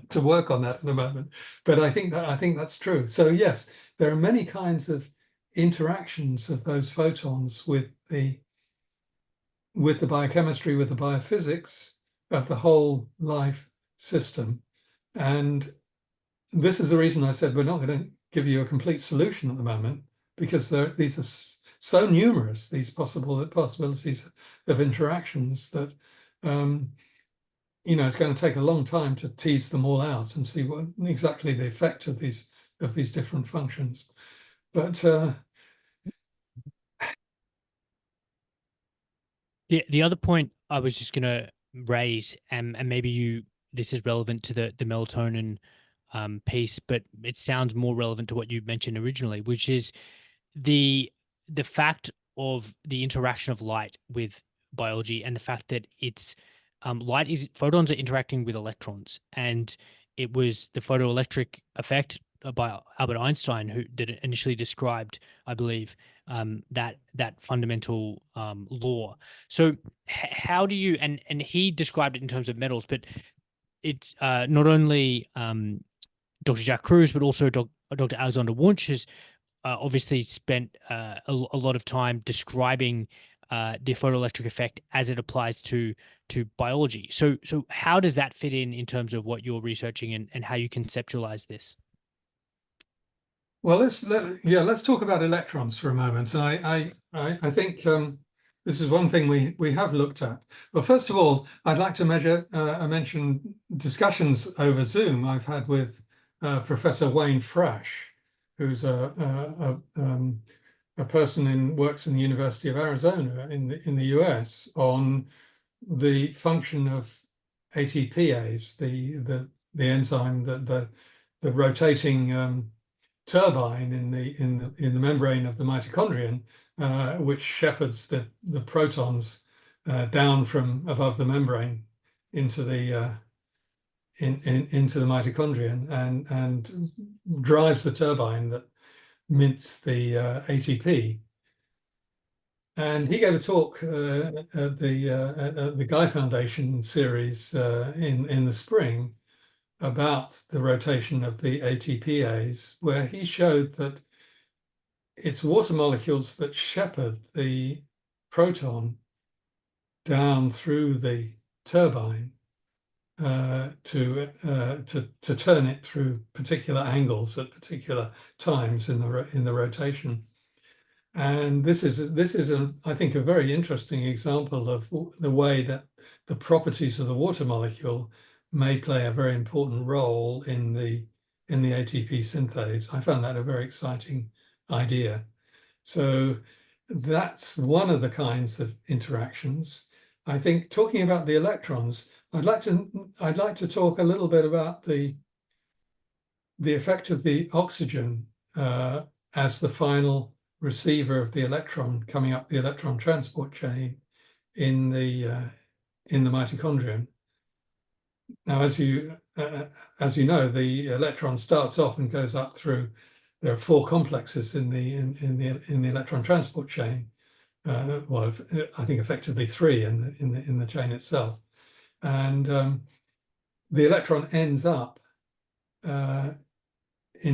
to work on that at the moment. But I think that's true. So yes, there are many kinds of interactions of those photons with the biochemistry, with the biophysics of the whole life system. And this is the reason I said we're not going to give you a complete solution at the moment, because these are so numerous, these possibilities of interactions, that it's going to take a long time to tease them all out and see what exactly the effect of these different functions. But the other point I was just going to raise, and maybe this is relevant to the melatonin piece, but it sounds more relevant to what you mentioned originally, which is the fact of the interaction of light with biology, and the fact that it's photons are interacting with electrons, and it was the photoelectric effect by Albert Einstein who initially described, I believe, that fundamental law. So how do you, and he described it in terms of metals, but it's not only Dr. Jack Kruse, but also Dr. Alexander Wunsch has obviously spent a lot of time describing the photoelectric effect as it applies to biology. So how does that fit in terms of what you're researching and how you conceptualize this? Well, let's talk about electrons for a moment. And I think this is one thing we have looked at. Well, first of all, I'd like to mention discussions over Zoom I've had with Professor Wayne Frasch, who's a person works in the University of Arizona in the US, on the function of ATPase, the enzyme, the rotating turbine in the membrane of the mitochondrion, which shepherds the protons down from above the membrane into the mitochondrion, and drives the turbine that mints the ATP. And he gave a talk at the Guy Foundation series in the spring about the rotation of the ATPase, where he showed that it's water molecules that shepherd the proton down through the turbine to turn it through particular angles at particular times in the rotation. And this is I think a very interesting example of the way that the properties of the water molecule may play a very important role in the ATP synthase. I found that a very exciting idea. So that's one of the kinds of interactions. I think, talking about the electrons, I'd like to talk a little bit about the effect of the oxygen as the final receiver of the electron coming up the electron transport chain in the mitochondrion. Now, as you know, the electron starts off and goes up through. There are 4 complexes in the electron transport chain. Well, I think effectively 3 in the chain itself, and the electron ends up in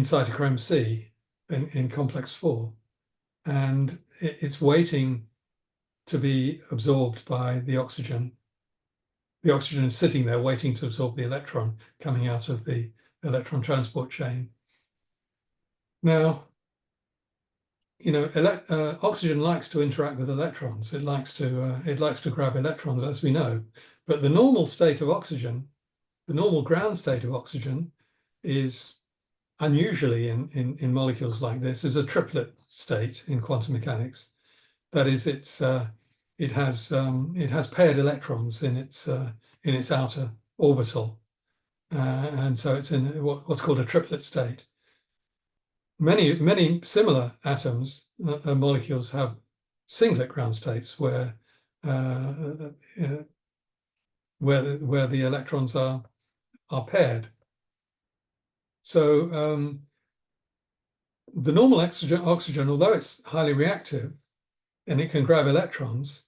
cytochrome C in complex 4, and it's waiting to be absorbed by the oxygen. the oxygen is sitting there waiting to absorb the electron coming out of the electron transport chain. Now, oxygen likes to interact with electrons. It likes to grab electrons, as we know. But the normal state of oxygen, the normal ground state of oxygen, is unusually in molecules like this is a triplet state in quantum mechanics. That is, it has paired electrons in its outer orbital, and so it's in what's called a triplet state. Many similar atoms, molecules, have singlet ground states where the electrons are paired. So the normal oxygen, although it's highly reactive and it can grab electrons,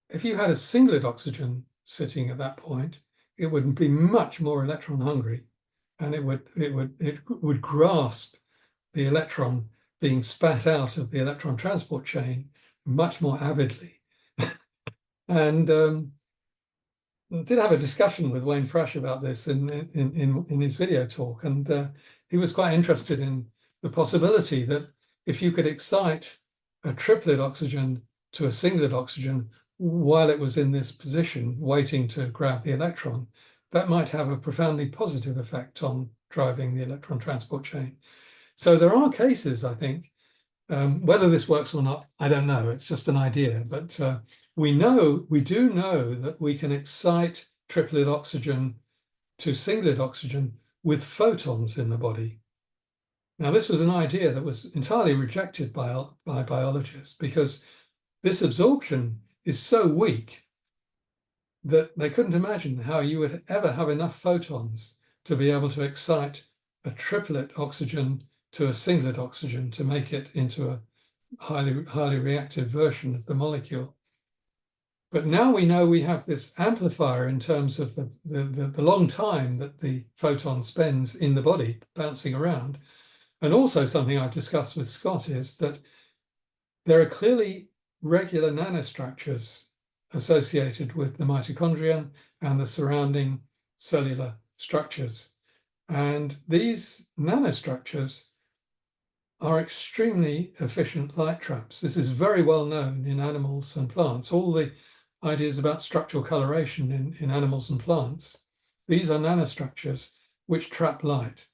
if you had a singlet oxygen sitting at that point, it would be much more electron hungry, and it would grasp the electron being spat out of the electron transport chain much more avidly. And I did have a discussion with Wayne Fresh about this in his video talk, and he was quite interested in the possibility that if you could excite a triplet oxygen to a singlet oxygen while it was in this position waiting to grab the electron, that might have a profoundly positive effect on driving the electron transport chain. So there are cases, I think, whether this works or not, I don't know. It's just an idea, but we do know that we can excite triplet oxygen to singlet oxygen with photons in the body. Now, this was an idea that was entirely rejected by biologists because this absorption is so weak that they couldn't imagine how you would ever have enough photons to be able to excite a triplet oxygen to a singlet oxygen to make it into a highly reactive version of the molecule. But now we know we have this amplifier in terms of the long time that the photon spends in the body bouncing around. And also something I've discussed with Scott is that there are clearly regular nanostructures associated with the mitochondria and the surrounding cellular structures. And these nanostructures are extremely efficient light traps. This is very well known in animals and plants. All the ideas about structural coloration in animals and plants, these are nanostructures which trap light.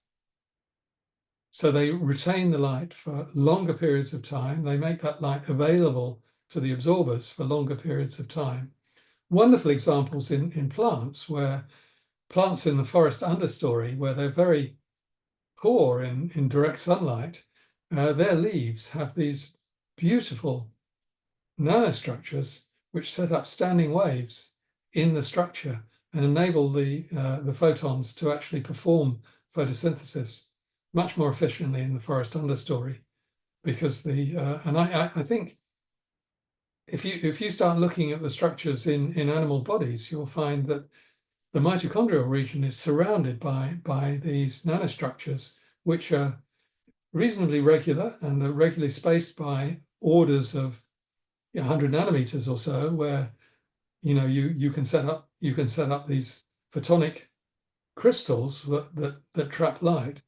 So they retain the light for longer periods of time. They make that light available to the absorbers for longer periods of time. Wonderful examples in plants, where plants in the forest understory, where they're very poor in direct sunlight, their leaves have these beautiful nanostructures which set up standing waves in the structure and enable the photons to actually perform photosynthesis much more efficiently in the forest understory. Because I think if you start looking at the structures in animal bodies, you'll find that the mitochondrial region is surrounded by these nanostructures, which are reasonably regular and are regularly spaced by orders of 100 nanometers or so, where you can set up these photonic crystals that trap light.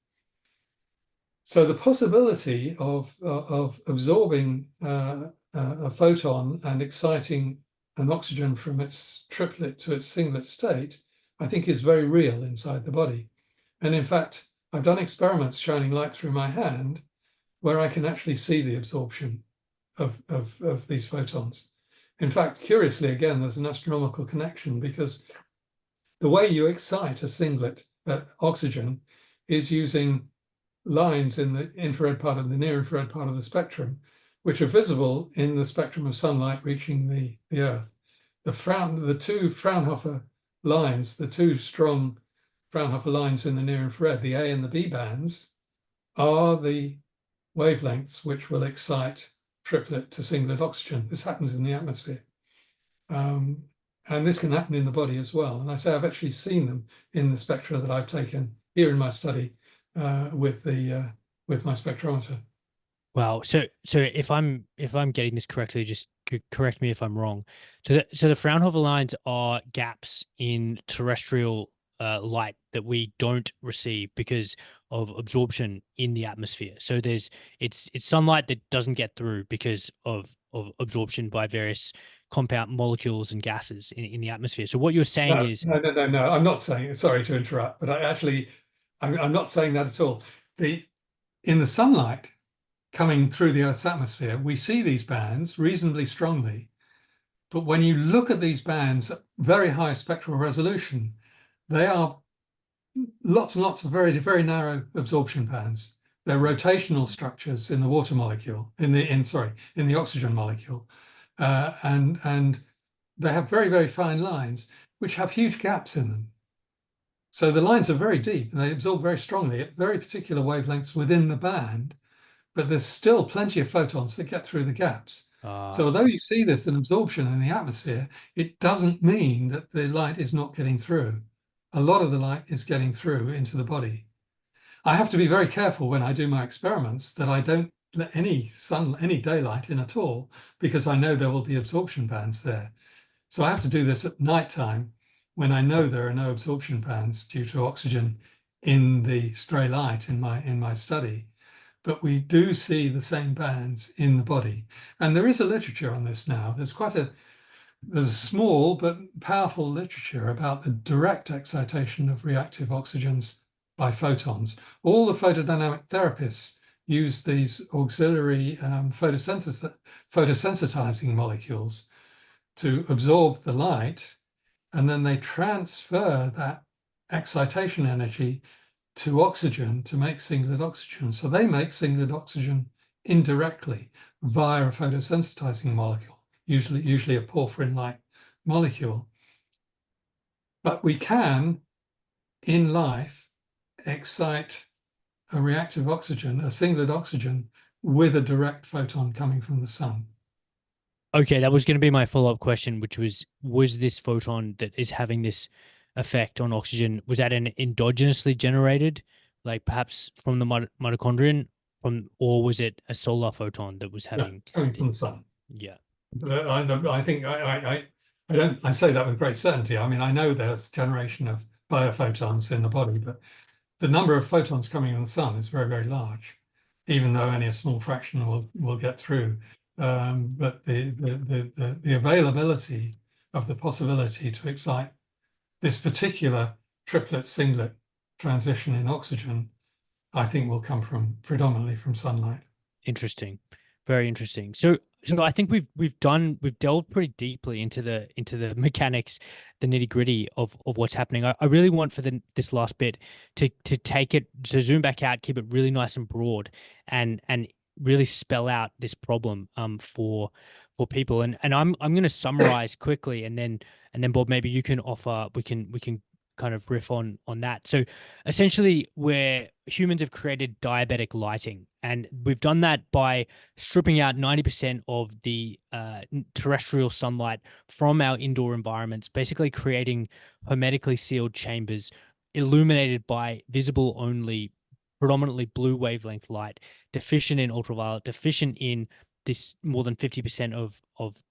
So the possibility of absorbing a photon and exciting an oxygen from its triplet to its singlet state, I think, is very real inside the body. And in fact, I've done experiments shining light through my hand where I can actually see the absorption of these photons. In fact, curiously, again, there's an astronomical connection, because the way you excite a singlet oxygen is using lines in the infrared part and the near-infrared part of the spectrum, which are visible in the spectrum of sunlight reaching the Earth. The two Fraunhofer lines, the two strong Fraunhofer lines in the near-infrared, the A and the B bands, are the wavelengths which will excite triplet to singlet oxygen. This happens in the atmosphere. And this can happen in the body as well. And I say I've actually seen them in the spectra that I've taken here in my study with my spectrometer. Wow. So if I'm getting this correctly, just correct me if I'm wrong. So the Fraunhofer lines are gaps in terrestrial light that we don't receive because of absorption in the atmosphere. So it's sunlight that doesn't get through because of absorption by various compound molecules and gases in the atmosphere. So what you're saying No, is, no, no, no, no. I'm not saying, sorry to interrupt, but I'm not saying that at all. In the sunlight coming through the Earth's atmosphere, we see these bands reasonably strongly. But when you look at these bands at very high spectral resolution, they are lots and lots of very, very narrow absorption bands. They're rotational structures in the water molecule, in the oxygen molecule. And they have very, very fine lines, which have huge gaps in them. So the lines are very deep and they absorb very strongly at very particular wavelengths within the band, but there's still plenty of photons that get through the gaps. So although you see this in absorption in the atmosphere, it doesn't mean that the light is not getting through. A lot of the light is getting through into the body. I have to be very careful when I do my experiments that I don't let any daylight in at all, because I know there will be absorption bands there. So I have to do this at nighttime when I know there are no absorption bands due to oxygen in the stray light in my study. But we do see the same bands in the body. And there is a literature on this now. There's a small but powerful literature about the direct excitation of reactive oxygens by photons. All the photodynamic therapists use these auxiliary photosensitizing molecules to absorb the light, and then they transfer that excitation energy to oxygen to make singlet oxygen. So they make singlet oxygen indirectly via a photosensitizing molecule, usually a porphyrin-like molecule. But we can, in life, excite a reactive oxygen, a singlet oxygen, with a direct photon coming from the sun. okay, that was going to be my follow-up question, which was this photon that is having this effect on oxygen, was that an endogenously generated, like perhaps from the mitochondrion, or was it a solar photon that was Yeah, having it's coming from the sun. yeah. But I think I say that with great certainty. I mean, I know there's generation of biophotons in the body, but the number of photons coming from the sun is very, very large, even though only a small fraction will get through. But the availability of the possibility to excite this particular triplet singlet transition in oxygen, I think will come predominantly from sunlight. Interesting. Very interesting. So I think we've delved pretty deeply into the mechanics, the nitty-gritty of what's happening. I really want for this last bit to take it, to zoom back out, keep it really nice and broad, and really spell out this problem for people. And I'm going to summarize quickly, and then Bob, maybe you can offer, we can kind of riff on that. So essentially, where humans have created diabetic lighting, and we've done that by stripping out 90% of the terrestrial sunlight from our indoor environments, basically creating hermetically sealed chambers illuminated by visible only, predominantly blue wavelength light, deficient in ultraviolet, deficient in this more than 50% of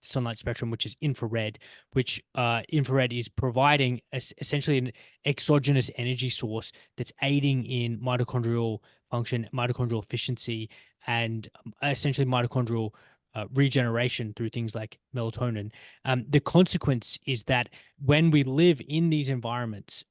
sunlight spectrum, which is infrared, which infrared is providing essentially an exogenous energy source that's aiding in mitochondrial function, mitochondrial efficiency, and essentially mitochondrial regeneration through things like melatonin. The consequence is that when we live in these environments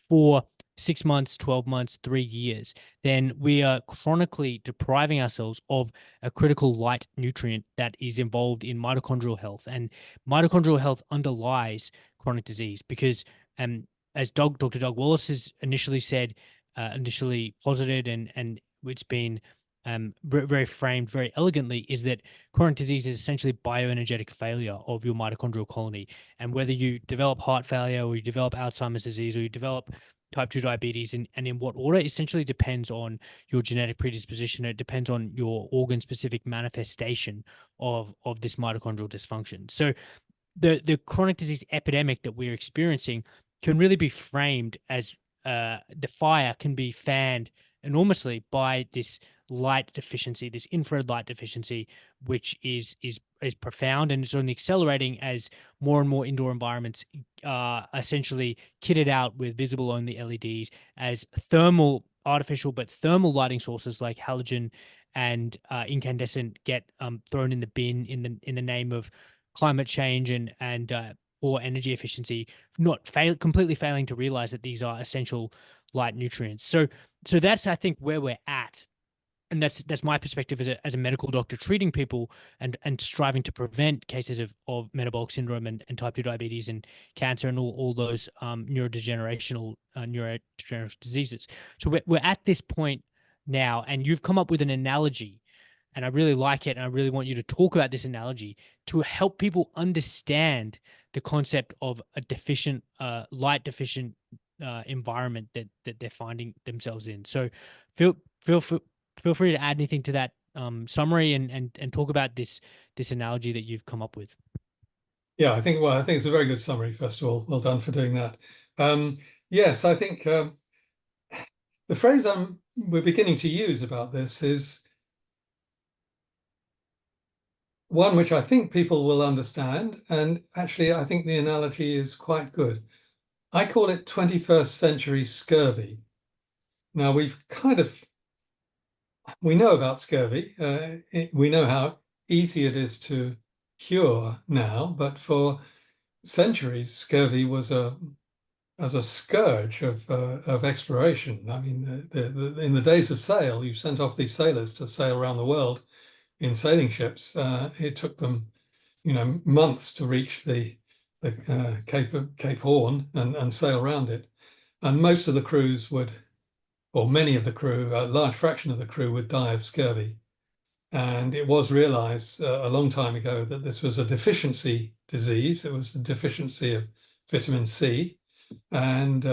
for 6 months, 12 months, 3 years, then we are chronically depriving ourselves of a critical light nutrient that is involved in mitochondrial health. And mitochondrial health underlies chronic disease because, as Dr. Doug Wallace has initially said, initially posited, and it's been very framed very elegantly, is that chronic disease is essentially bioenergetic failure of your mitochondrial colony. And whether you develop heart failure, or you develop Alzheimer's disease, or you develop type 2 diabetes, and in what order, essentially depends on your genetic predisposition. It depends on your organ specific manifestation of this mitochondrial dysfunction. So the chronic disease epidemic that we're experiencing can really be framed as the fire can be fanned enormously by this light deficiency, this infrared light deficiency, which is profound, and it's only accelerating as more and more indoor environments are essentially kitted out with visible only LEDs, as artificial but thermal lighting sources like halogen and incandescent get thrown in the bin in the name of climate change and or energy efficiency, completely failing to realize that these are essential light nutrients. So that's, I think, where we're at. And that's my perspective as a medical doctor treating people and striving to prevent cases of metabolic syndrome and type 2 diabetes and cancer and all those neurodegenerative diseases. So we're at this point now, and you've come up with an analogy, and I really like it, and I really want you to talk about this analogy to help people understand the concept of a deficient, light deficient environment that they're finding themselves in. So feel free to add anything to that summary and talk about this analogy that you've come up with. Yeah, I think it's a very good summary, first of all. Well done for doing that. Yes, I think the phrase we're beginning to use about this is one which I think people will understand, and actually I think the analogy is quite good. I call it 21st century scurvy. Now, we know about scurvy. We know how easy it is to cure now, but for centuries, scurvy was as a scourge of exploration. I mean, in the days of sail, you sent off these sailors to sail around the world in sailing ships. It took them, months to reach the Cape Horn and sail around it. And most of the crews or many of the crew, a large fraction of the crew would die of scurvy. And it was realized a long time ago that this was a deficiency disease. It was the deficiency of vitamin C. And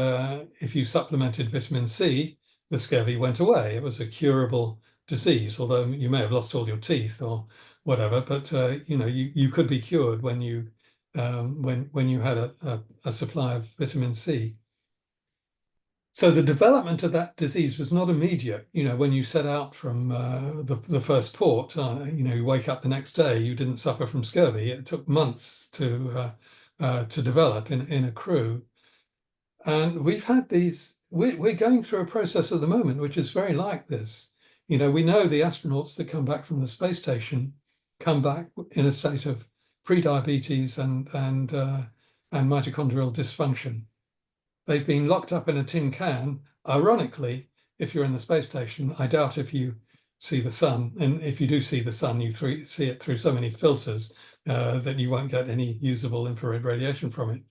if you supplemented vitamin C, the scurvy went away. It was a curable disease, although you may have lost all your teeth or whatever, but you could be cured when you had a supply of vitamin C. So the development of that disease was not immediate. When you set out from the first port, you wake up the next day, you didn't suffer from scurvy. It took months to develop in a crew. And we've had we're going through a process at the moment, which is very like this. We know the astronauts that come back from the space station come back in a state of pre-diabetes and mitochondrial dysfunction. They've been locked up in a tin can. Ironically, if you're in the space station, I doubt if you see the sun. And if you do see the sun, you see it through so many filters that you won't get any usable infrared radiation from it.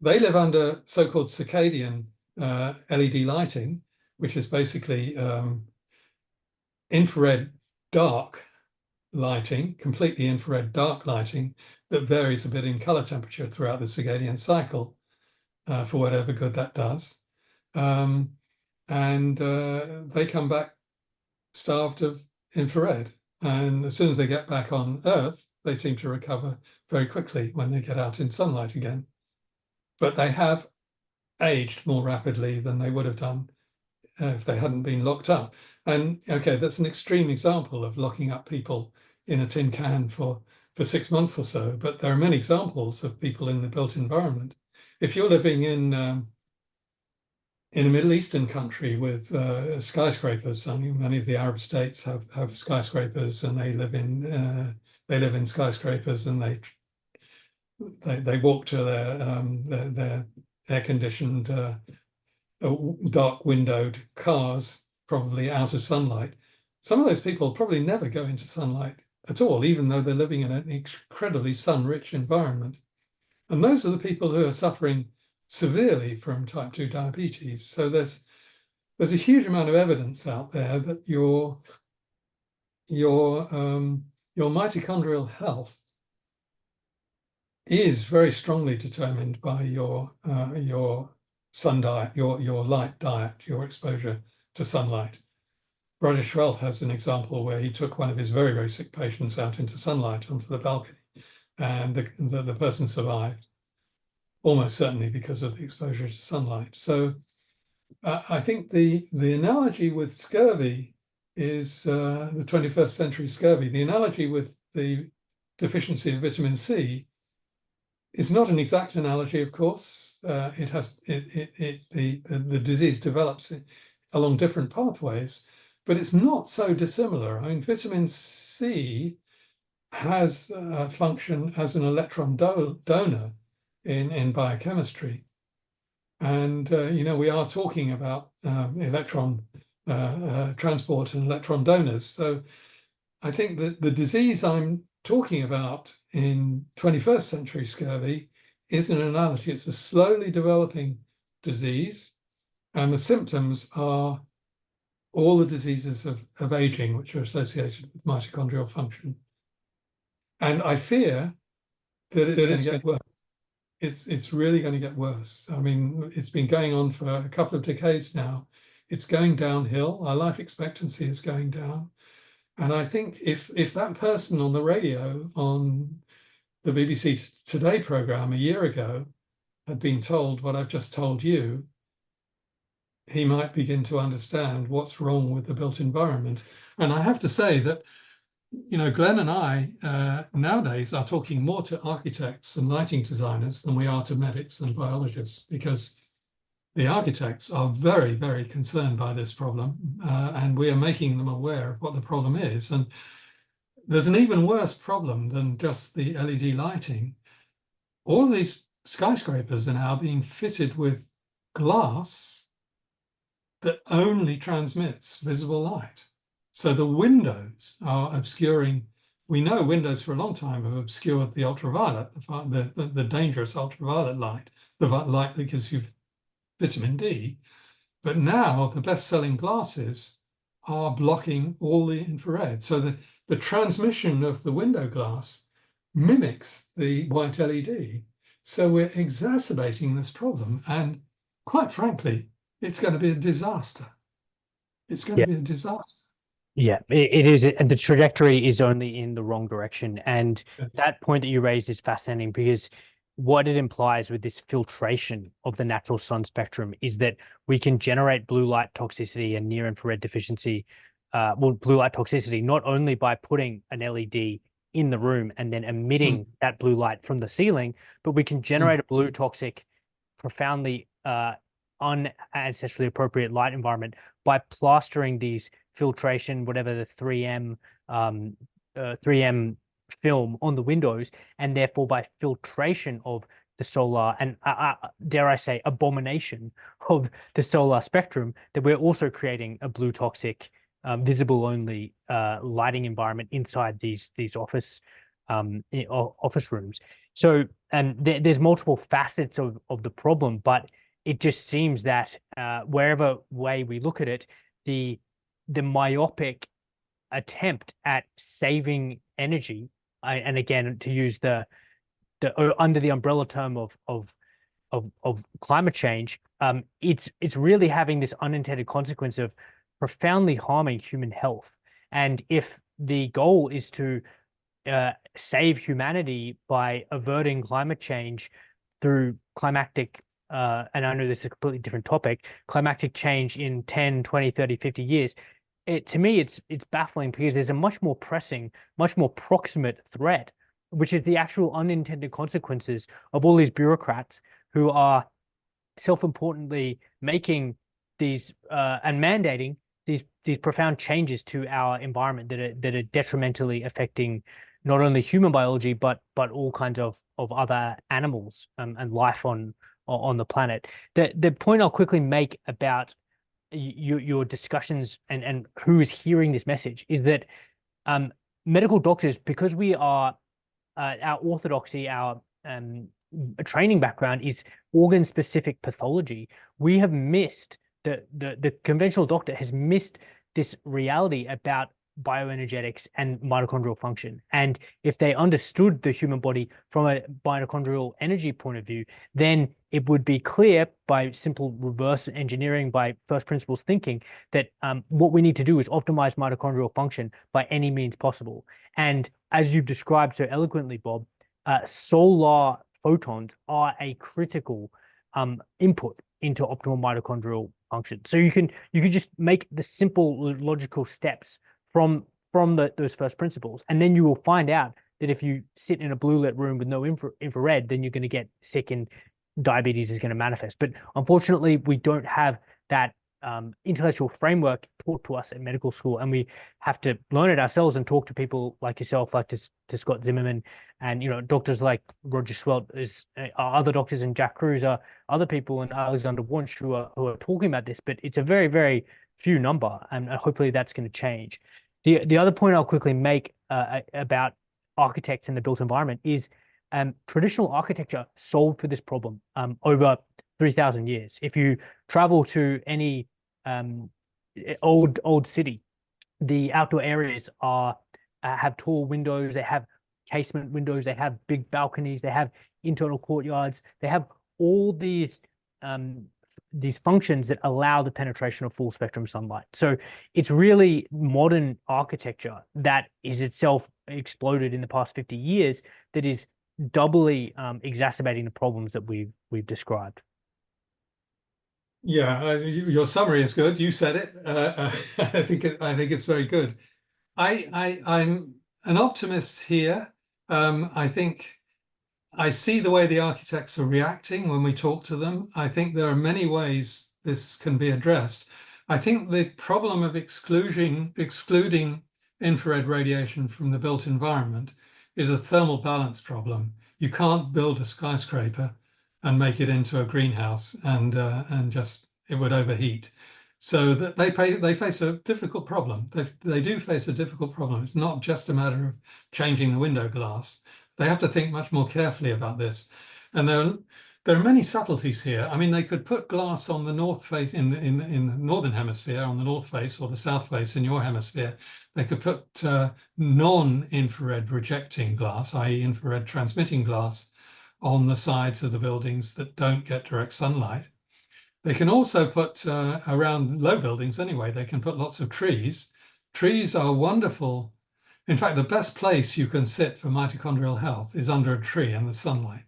They live under so-called circadian LED lighting, which is basically infrared dark lighting, completely infrared dark lighting that varies a bit in color temperature throughout the circadian cycle. For whatever good that does. And they come back starved of infrared. And as soon as they get back on Earth, they seem to recover very quickly when they get out in sunlight again. But they have aged more rapidly than they would have done if they hadn't been locked up. And okay, that's an extreme example of locking up people in a tin can for 6 months or so. But there are many examples of people in the built environment. If you're living in a Middle Eastern country with skyscrapers, I mean, many of the Arab states have skyscrapers, and they live in skyscrapers, and they walk to their air-conditioned, dark windowed cars, probably out of sunlight. Some of those people probably never go into sunlight at all, even though they're living in an incredibly sun-rich environment. And those are the people who are suffering severely from type 2 diabetes. So there's a huge amount of evidence out there that your mitochondrial health is very strongly determined by your sun diet, your light diet, your exposure to sunlight. Roger Schwelt has an example where he took one of his very, very sick patients out into sunlight onto the balcony, and the person survived, almost certainly because of the exposure to sunlight. So I think the analogy with scurvy is the 21st century scurvy. The analogy with the deficiency of vitamin C is not an exact analogy, of course. The disease develops along different pathways, but it's not so dissimilar. I mean, vitamin C has a function as an electron donor in biochemistry. And, we are talking about electron transport and electron donors. So I think that the disease I'm talking about in 21st century scurvy is an analogy. It's a slowly developing disease, and the symptoms are all the diseases of aging, which are associated with mitochondrial function. And I fear that it's going to get worse. It's really going to get worse. I mean, it's been going on for a couple of decades now. It's going downhill. Our life expectancy is going down. And I think if that person on the radio on the BBC Today program a year ago had been told what I've just told you, he might begin to understand what's wrong with the built environment. And I have to say that, Glenn and I nowadays are talking more to architects and lighting designers than we are to medics and biologists, because the architects are very, very concerned by this problem, and we are making them aware of what the problem is. And there's an even worse problem than just the LED lighting. All of these skyscrapers are now being fitted with glass that only transmits visible light. So the windows are obscuring. We know windows for a long time have obscured the ultraviolet, the dangerous ultraviolet light, the light that gives you vitamin D. But now the best-selling glasses are blocking all the infrared. So the transmission of the window glass mimics the white LED. So we're exacerbating this problem. And quite frankly, it's going to be a disaster. It's going to be a disaster. Yeah, it is. And the trajectory is only in the wrong direction. And Yes. that point that you raised is fascinating, because what it implies with this filtration of the natural sun spectrum is that we can generate blue light toxicity and near infrared deficiency, blue light toxicity, not only by putting an LED in the room and then emitting that blue light from the ceiling, but we can generate a blue toxic, profoundly unancestrally appropriate light environment by plastering these filtration, whatever the 3M film on the windows, and therefore by filtration of the solar and dare I say abomination of the solar spectrum, that we're also creating a blue toxic visible only lighting environment inside these office rooms. So, and there's multiple facets of the problem, but it just seems that wherever way we look at it, the myopic attempt at saving energy, and again, to use the under the umbrella term of climate change, it's really having this unintended consequence of profoundly harming human health. And if the goal is to save humanity by averting climate change through climactic, and I know this is a completely different topic, climactic change in 10, 20, 30, 50 years, to me, it's baffling, because there's a much more pressing, much more proximate threat, which is the actual unintended consequences of all these bureaucrats who are self-importantly making these and mandating these profound changes to our environment that are detrimentally affecting not only human biology but all kinds of other animals and life on the planet. The point I'll quickly make about your discussions and who is hearing this message is that medical doctors, because we are our orthodoxy, our training background is organ-specific pathology, we have missed the conventional doctor has missed this reality about bioenergetics and mitochondrial function. And if they understood the human body from a mitochondrial energy point of view, then it would be clear by simple reverse engineering, by first principles thinking, that what we need to do is optimize mitochondrial function by any means possible. And as you've described so eloquently, Bob, solar photons are a critical input into optimal mitochondrial function. So you can just make the simple logical steps from those first principles, and then you will find out that if you sit in a blue lit room with no infrared, then you're going to get sick and diabetes is going to manifest. But unfortunately, we don't have that intellectual framework taught to us at medical school, and we have to learn it ourselves and talk to people like yourself, like to Scott Zimmerman, and doctors like Roger Swelt are other doctors, and Jack Cruz are other people, and Alexander Wunsch who are talking about this. But it's a very, very few number, and hopefully that's going to change. The other point I'll quickly make about architects in the built environment is traditional architecture solved for this problem over 3,000 years. If you travel to any old city, the outdoor areas have tall windows, they have casement windows, they have big balconies, they have internal courtyards, they have all these functions that allow the penetration of full spectrum sunlight. So it's really modern architecture that is itself exploded in the past 50 years that is doubly exacerbating the problems that we've described. Yeah, your summary is good. You said it. I think it's very good. I'm an optimist here. I think I see the way the architects are reacting when we talk to them. I think there are many ways this can be addressed. I think the problem of excluding infrared radiation from the built environment is a thermal balance problem. You can't build a skyscraper and make it into a greenhouse and just it would overheat. So that they face a difficult problem. They do face a difficult problem. It's not just a matter of changing the window glass. They have to think much more carefully about this. And there are many subtleties here. I mean, they could put glass on the north face in the northern hemisphere on the north face, or the south face in your hemisphere. They could put non-infrared rejecting glass, i.e. infrared transmitting glass, on the sides of the buildings that don't get direct sunlight. They can also put around low buildings anyway, they can put lots of trees. Trees are wonderful. In fact, the best place you can sit for mitochondrial health is under a tree in the sunlight,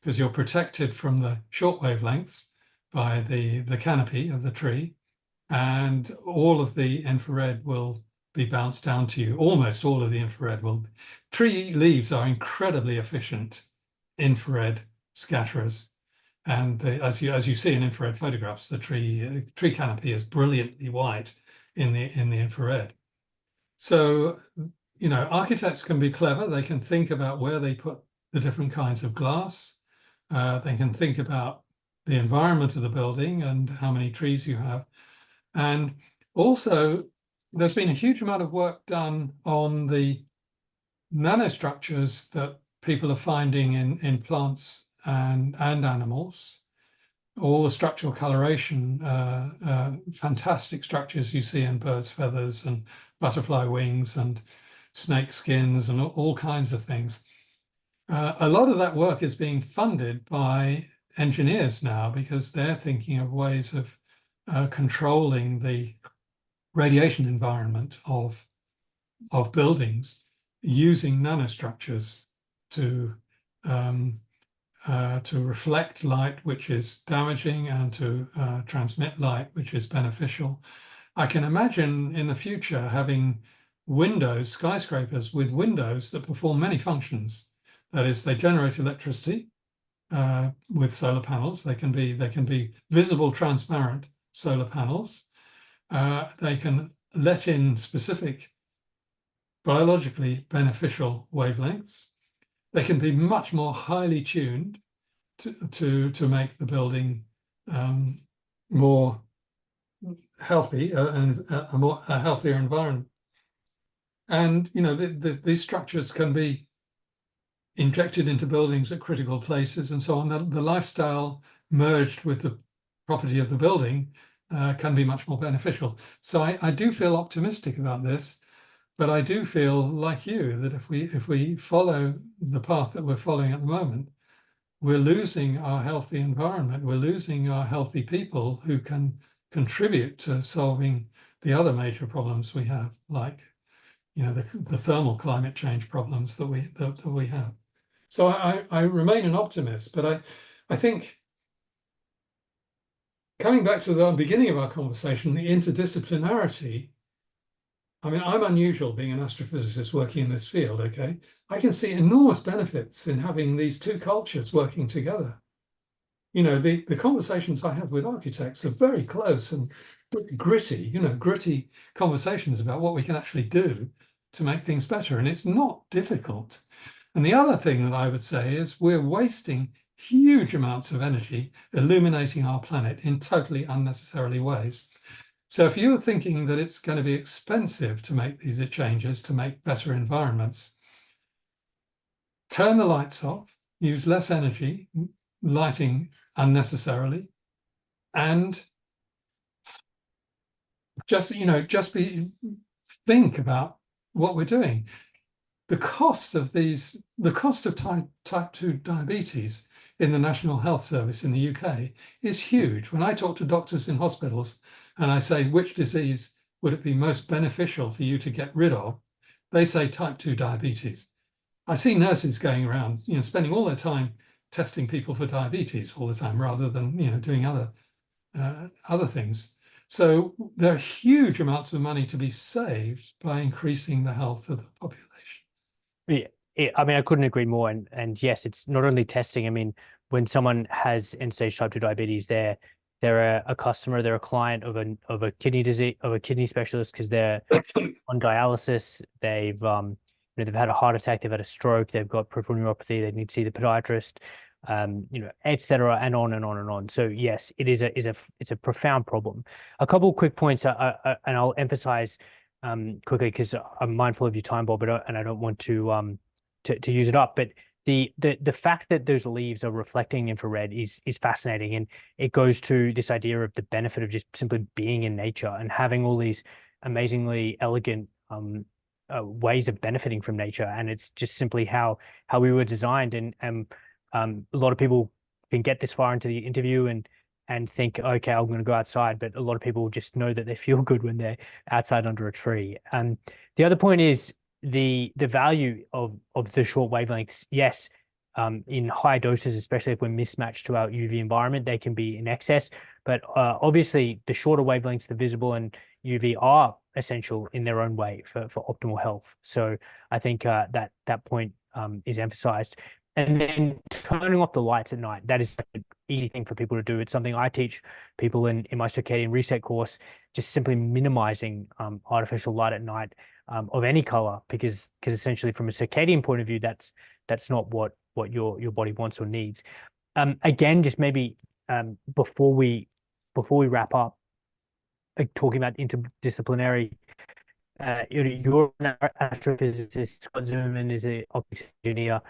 because you're protected from the short wavelengths by the canopy of the tree, and all of the infrared will be bounced down to you. Almost all of the infrared will. Tree leaves are incredibly efficient infrared scatterers. And as you see in infrared photographs, the tree canopy is brilliantly white in the infrared. So, architects can be clever. They can think about where they put the different kinds of glass. They can think about the environment of the building and how many trees you have. And also, there's been a huge amount of work done on the nanostructures that people are finding in plants and animals. All the structural coloration, fantastic structures you see in birds' feathers and butterfly wings and snake skins and all kinds of things. A lot of that work is being funded by engineers now, because they're thinking of ways of controlling the radiation environment of buildings using nanostructures to reflect light which is damaging and to transmit light which is beneficial. I can imagine in the future having skyscrapers with windows that perform many functions. That is, they generate electricity with solar panels. They can be visible, transparent solar panels. They can let in specific biologically beneficial wavelengths. They can be much more highly tuned to make the building more healthy and a healthier environment. And these structures can be injected into buildings at critical places and so on. The lifestyle merged with the property of the building can be much more beneficial. So I do feel optimistic about this. But I do feel like you that if we follow the path that we're following at the moment, we're losing our healthy environment. We're losing our healthy people who can contribute to solving the other major problems we have, like the thermal climate change problems that we have. So I remain an optimist, but I think coming back to the beginning of our conversation, the interdisciplinarity. I mean, I'm unusual being an astrophysicist working in this field, okay? I can see enormous benefits in having these two cultures working together. You know, the conversations I have with architects are very close and gritty, gritty conversations about what we can actually do to make things better. And it's not difficult. And the other thing that I would say is we're wasting huge amounts of energy illuminating our planet in totally unnecessarily ways. So if you're thinking that it's going to be expensive to make these changes, to make better environments, turn the lights off, use less energy, lighting unnecessarily, and just think about what we're doing. The cost of type 2 diabetes in the National Health Service in the UK is huge. When I talk to doctors in hospitals and I say, which disease would it be most beneficial for you to get rid of? They say type 2 diabetes. I see nurses going around, spending all their time testing people for diabetes all the time, rather than, doing other things. So there are huge amounts of money to be saved by increasing the health of the population. I mean, I couldn't agree more. And yes, it's not only testing. I mean, when someone has end-stage type 2 diabetes, they're a customer, they're a client of a kidney disease, of a kidney specialist, because they're on dialysis. They've had a heart attack, they've had a stroke, they've got peripheral neuropathy, they need to see the podiatrist, et cetera, and on and on and on. So yes, it's a profound problem. A couple of quick points, and I'll emphasize quickly, because I'm mindful of your time, Bob, and I don't want to use it up. But the fact that those leaves are reflecting infrared is fascinating, and it goes to this idea of the benefit of just simply being in nature and having all these amazingly elegant ways of benefiting from nature. And it's just simply how we were designed. And a lot of people can get this far into the interview and think, okay, I'm going to go outside. But a lot of people just know that they feel good when they're outside under a tree. And the other point is the value of the short wavelengths. Yes, in high doses, especially if we're mismatched to our UV environment, they can be in excess. But obviously, the shorter wavelengths, the visible and UV, are essential in their own way for optimal health. So I think that point is emphasized. And then turning off the lights at night, that is an easy thing for people to do. It's something I teach people in my circadian reset course, just simply minimizing artificial light at night of any color, because essentially from a circadian point of view, that's not what your body wants or needs. Again, just maybe before we wrap up, talking about interdisciplinary, you're an astrophysicist, Scott Zimmerman is an optics engineer,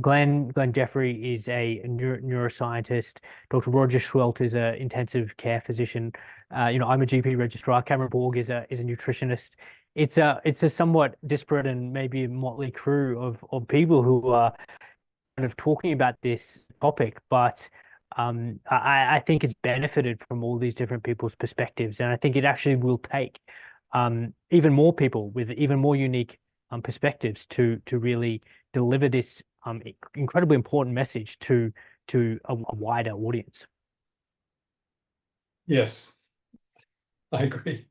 Glenn Jeffrey is a neuroscientist, Dr. Roger Schwelt is an intensive care physician, I'm a GP registrar, Cameron Borg is a nutritionist. It's a somewhat disparate and maybe a motley crew of people who are kind of talking about this topic, but I think it's benefited from all these different people's perspectives, and I think it actually will take even more people with even more unique perspectives to really deliver this incredibly important message to a wider audience. Yes, I agree.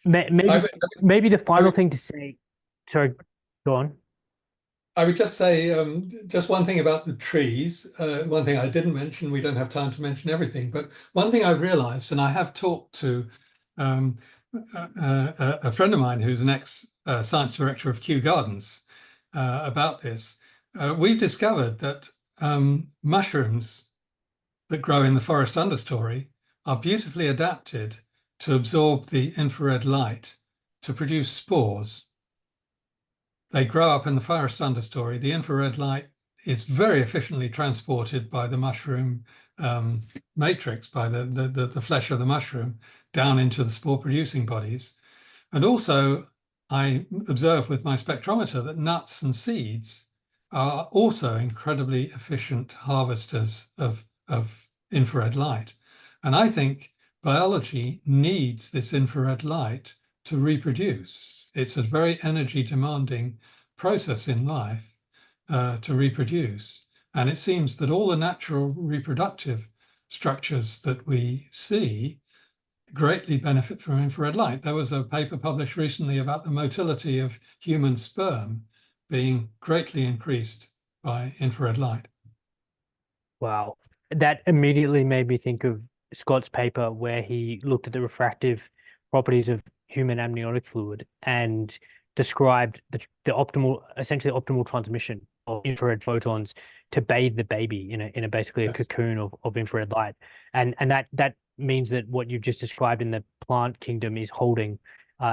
Maybe the final thing to say. Sorry, go on. I would just say just one thing about the trees. One thing I didn't mention, we don't have time to mention everything, but one thing I've realized, and I have talked to a friend of mine who's an ex-science director of Kew Gardens about this. We've discovered that mushrooms that grow in the forest understory are beautifully adapted to absorb the infrared light to produce spores. They grow up in the forest understory. The infrared light is very efficiently transported by the mushroom matrix, by the flesh of the mushroom, down into the spore-producing bodies. And also, I observe with my spectrometer that nuts and seeds are also incredibly efficient harvesters of infrared light. And I think biology needs this infrared light to reproduce. It's a very energy demanding process in life to reproduce. And it seems that all the natural reproductive structures that we see greatly benefit from infrared light. There was a paper published recently about the motility of human sperm being greatly increased by infrared light. Wow. That immediately made me think of Scott's paper where he looked at the refractive properties of human amniotic fluid and described the optimal, essentially optimal transmission of infrared photons to bathe the baby in a basically a Yes. cocoon of infrared light. And that means that what you've just described in the plant kingdom is holding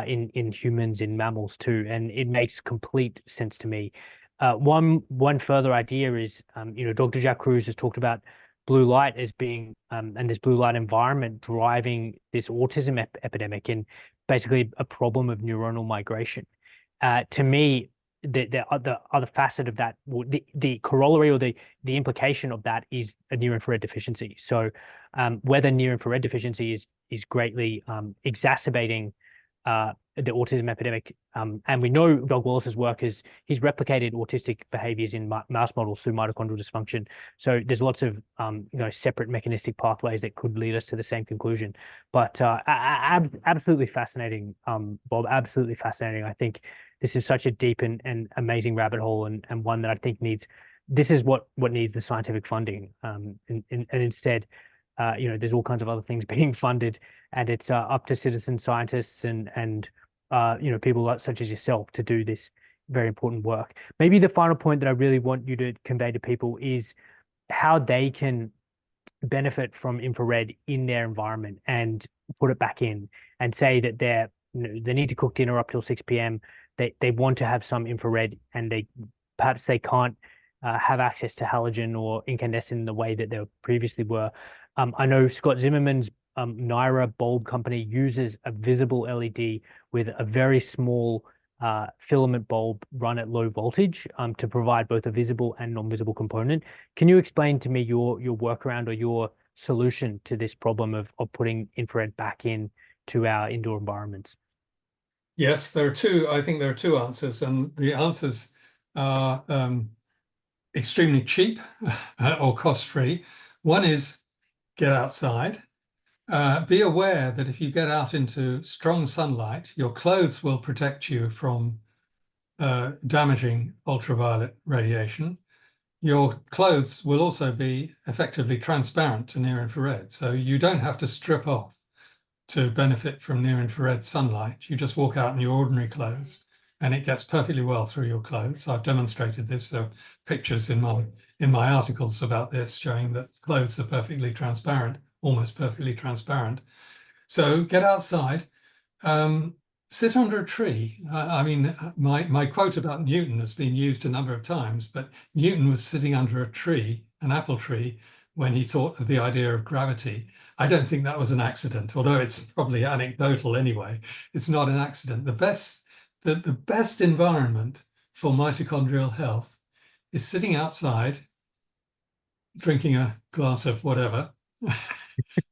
in humans, in mammals too. And it makes complete sense to me. One further idea is, Dr. Jack Kruse has talked about blue light as being, and this blue light environment driving this autism epidemic and basically a problem of neuronal migration. To me, the other facet of that, the corollary or the implication of that is a near infrared deficiency. So, whether near infrared deficiency is greatly exacerbating the autism epidemic. And we know Doug Wallace's work is he's replicated autistic behaviors in mouse models through mitochondrial dysfunction. So there's lots of separate mechanistic pathways that could lead us to the same conclusion. But absolutely fascinating, Bob. Absolutely fascinating. I think this is such a deep and amazing rabbit hole, and one that I think this is what needs the scientific funding. And instead, there's all kinds of other things being funded, and it's up to citizen scientists and people such as yourself to do this very important work. Maybe the final point that I really want you to convey to people is how they can benefit from infrared in their environment and put it back in, and say that they need to cook dinner up till 6 p.m. They want to have some infrared, and perhaps they can't have access to halogen or incandescent in the way that they previously were. I know Scott Zimmerman's Naira bulb company uses a visible LED with a very small filament bulb run at low voltage to provide both a visible and non-visible component. Can you explain to me your workaround or your solution to this problem of putting infrared back in to our indoor environments? Yes, I think there are two answers, and the answers are extremely cheap or cost-free. One is get outside. Be aware that if you get out into strong sunlight, your clothes will protect you from damaging ultraviolet radiation. Your clothes will also be effectively transparent to near infrared. So you don't have to strip off to benefit from near infrared sunlight. You just walk out in your ordinary clothes and it gets perfectly well through your clothes. I've demonstrated this. There are pictures in my articles about this showing that clothes are perfectly transparent, almost perfectly transparent. So get outside, sit under a tree. I mean, my quote about Newton has been used a number of times, but Newton was sitting under a tree, an apple tree, when he thought of the idea of gravity. I don't think that was an accident, although it's probably anecdotal anyway. It's not an accident. The best environment for mitochondrial health is sitting outside, drinking a glass of whatever,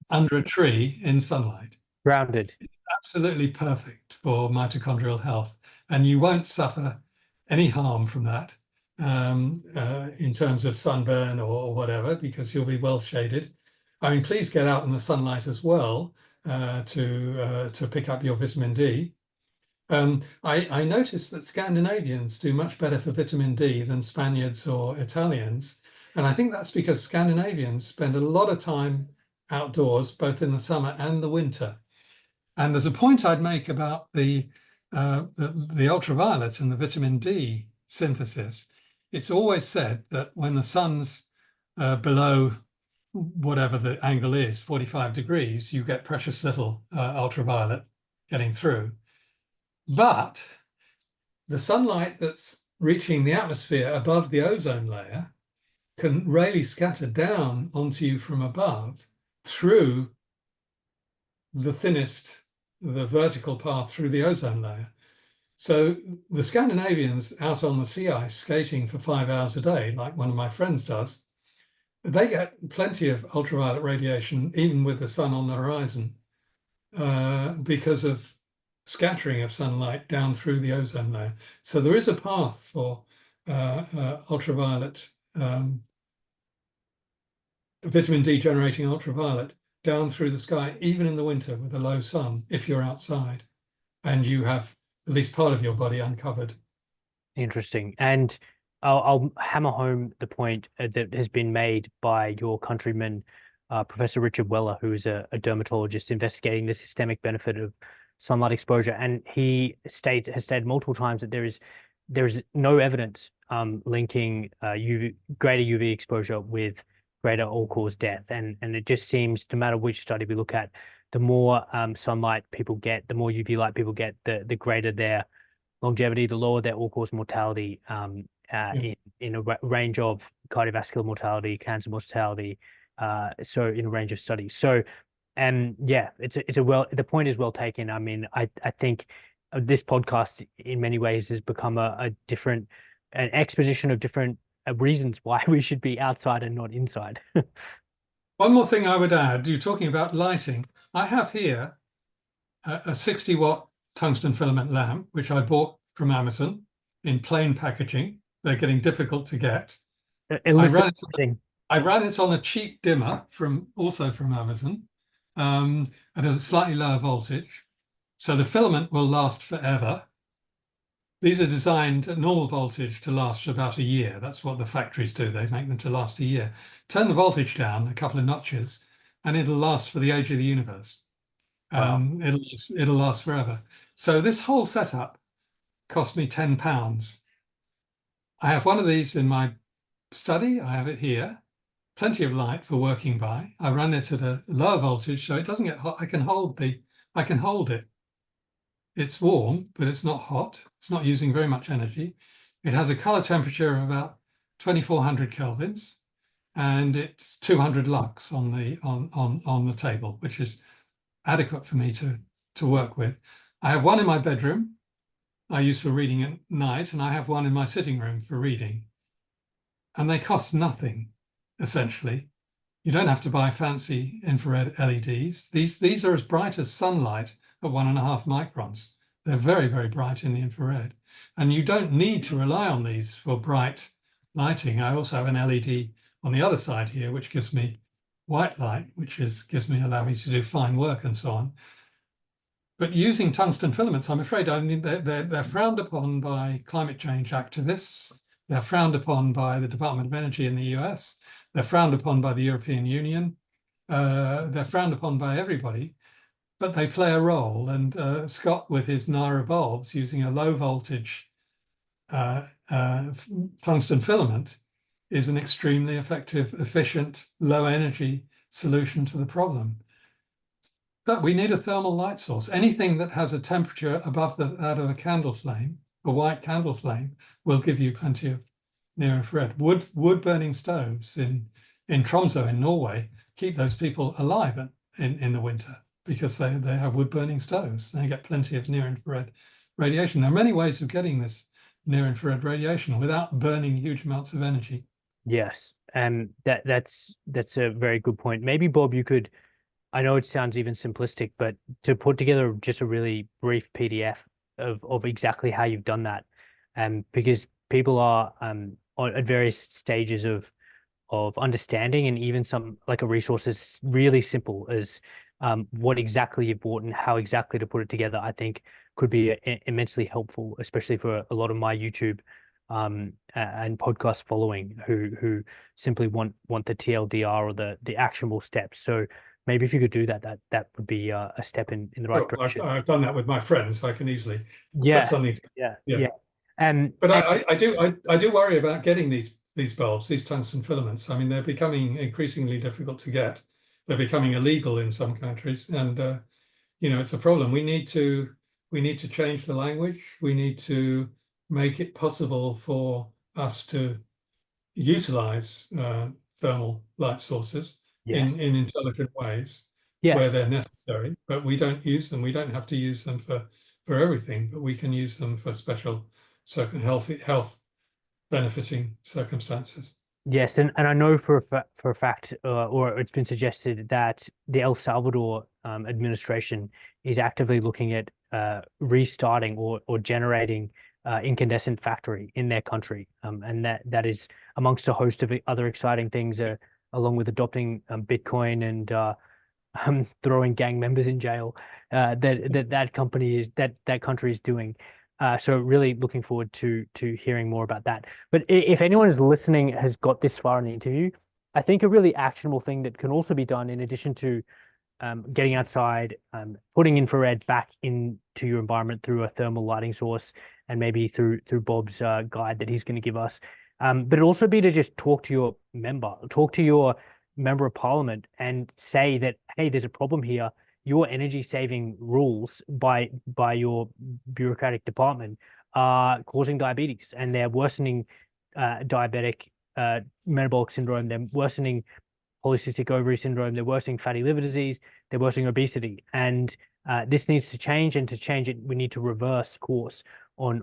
under a tree in sunlight. Grounded. Absolutely perfect for mitochondrial health, and you won't suffer any harm from that in terms of sunburn or whatever, because you'll be well shaded. I mean, please get out in the sunlight as well to pick up your vitamin D. I noticed that Scandinavians do much better for vitamin D than Spaniards or Italians, and I think that's because Scandinavians spend a lot of time outdoors, both in the summer and the winter. And there's a point I'd make about the ultraviolet and the vitamin D synthesis. It's always said that when the sun's below whatever the angle is, 45 degrees, you get precious little ultraviolet getting through. But the sunlight that's reaching the atmosphere above the ozone layer can really scatter down onto you from above through the vertical path through the ozone layer. So the Scandinavians out on the sea ice skating for 5 hours a day, like one of my friends does, they get plenty of ultraviolet radiation, even with the sun on the horizon, because of scattering of sunlight down through the ozone layer. So there is a path for ultraviolet vitamin D generating ultraviolet down through the sky, even in the winter with a low sun, if you're outside and you have at least part of your body uncovered. Interesting. And I'll hammer home the point that has been made by your countryman, Professor Richard Weller, who is a dermatologist investigating the systemic benefit of sunlight exposure. And he has stated multiple times that there is no evidence linking greater UV exposure with greater all-cause death. And it just seems, no matter which study we look at, the more sunlight people get, the more UV light people get, the greater their longevity, the lower their all-cause mortality in a range of cardiovascular mortality, cancer mortality, so in a range of studies. So, and yeah, the point is well taken. I mean, I think this podcast in many ways has become an exposition of different reasons why we should be outside and not inside. One more thing I would add, you're talking about lighting. I have here a 60-watt tungsten filament lamp, which I bought from Amazon in plain packaging. They're getting difficult to get. I ran it on a cheap dimmer also from Amazon at a slightly lower voltage. So the filament will last forever. These are designed at normal voltage to last for about a year. That's what the factories do. They make them to last a year. Turn the voltage down a couple of notches and it'll last for the age of the universe. Wow. It'll last forever. So this whole setup cost me £10. I have one of these in my study. I have it here. Plenty of light for working by. I run it at a lower voltage so it doesn't get hot. I can hold it. It's warm, but it's not hot. It's not using very much energy. It has a color temperature of about 2400 kelvins, and it's 200 lux on the table, which is adequate for me to work with. I have one in my bedroom I use for reading at night, and I have one in my sitting room for reading. And they cost nothing, essentially. You don't have to buy fancy infrared LEDs. These are as bright as sunlight at 1.5 microns. They're very, very bright in the infrared. And you don't need to rely on these for bright lighting. I also have an LED on the other side here, which gives me white light, allow me to do fine work and so on. But using tungsten filaments, I'm afraid, they're frowned upon by climate change activists. They're frowned upon by the Department of Energy in the US. They're frowned upon by the European Union. They're frowned upon by everybody, but they play a role. And Scott, with his Naira bulbs, using a low voltage tungsten filament, is an extremely effective, efficient, low energy solution to the problem. But we need a thermal light source. Anything that has a temperature above that of a candle flame, a white candle flame, will give you plenty of near infrared. Wood burning stoves in Tromsø in Norway keep those people alive in the winter because they have wood burning stoves. They get plenty of near infrared radiation. There are many ways of getting this near infrared radiation without burning huge amounts of energy. Yes, that's a very good point. Maybe, Bob, you could, I know it sounds even simplistic, but to put together just a really brief PDF of exactly how you've done that, because people are at various stages of understanding, and even some, like, a resource as really simple as what exactly you bought and how exactly to put it together, I think could be immensely helpful, especially for a lot of my YouTube and podcast following who simply want the TLDR or the actionable steps. So maybe if you could do that would be a step in the right direction. I've done that with my friends. So I can easily Yeah, put something. yeah. But I do worry about getting these bulbs, these tungsten filaments. I mean, they're becoming increasingly difficult to get. They're becoming illegal in some countries, and it's a problem. We need to change the language. We need to make it possible for us to utilize thermal light sources in intelligent ways where they're necessary, but we don't use them. We don't have to use them for everything, but we can use them for special health benefiting circumstances. Yes, and I know for a fact, or it's been suggested that the El Salvador administration is actively looking at restarting or generating incandescent factory in their country, and that is amongst a host of other exciting things, along with adopting Bitcoin and throwing gang members in jail, that country is doing. So really looking forward to hearing more about that. But if anyone is listening has got this far in the interview, I think a really actionable thing that can also be done in addition to getting outside, putting infrared back into your environment through a thermal lighting source, and maybe through Bob's guide that he's going to give us. But it'd also be to just talk to your member of parliament and say that, hey, there's a problem here. Your energy saving rules by your bureaucratic department are causing diabetes, and they're worsening diabetic metabolic syndrome. They're worsening polycystic ovary syndrome. They're worsening fatty liver disease. They're worsening obesity. And this needs to change. And to change it, we need to reverse course on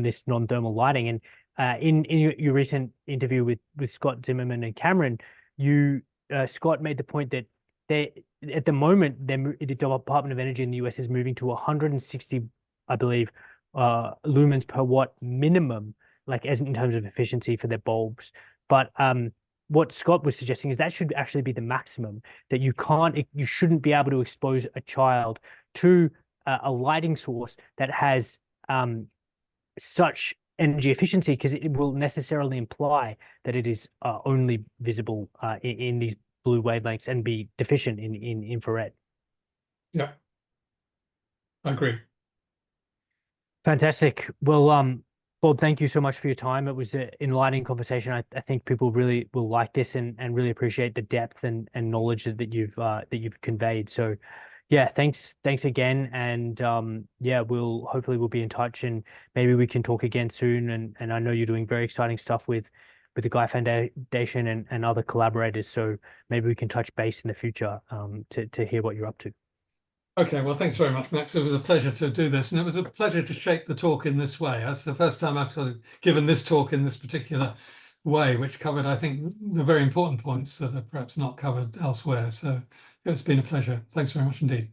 this non-thermal lighting. And in your recent interview with Scott Zimmerman and Cameron, Scott made the point that at the moment, the Department of Energy in the US is moving to 160, I believe, lumens per watt minimum, like as in terms of efficiency for their bulbs. But what Scott was suggesting is that should actually be the maximum, that you shouldn't be able to expose a child to a lighting source that has such energy efficiency, because it will necessarily imply that it is only visible in these blue wavelengths and be deficient in infrared. Yeah, I agree. Fantastic. Well, Bob, thank you so much for your time. It was an enlightening conversation. I think people really will like this and really appreciate the depth and knowledge that you've conveyed. So yeah, thanks again. And yeah, hopefully we'll be in touch, and maybe we can talk again soon. And I know you're doing very exciting stuff with the Guy Foundation and other collaborators. So maybe we can touch base in the future to hear what you're up to. Okay, well, thanks very much, Max. It was a pleasure to do this, and it was a pleasure to shape the talk in this way. That's the first time I've sort of given this talk in this particular way, which covered, I think, the very important points that are perhaps not covered elsewhere. So it's been a pleasure. Thanks very much indeed.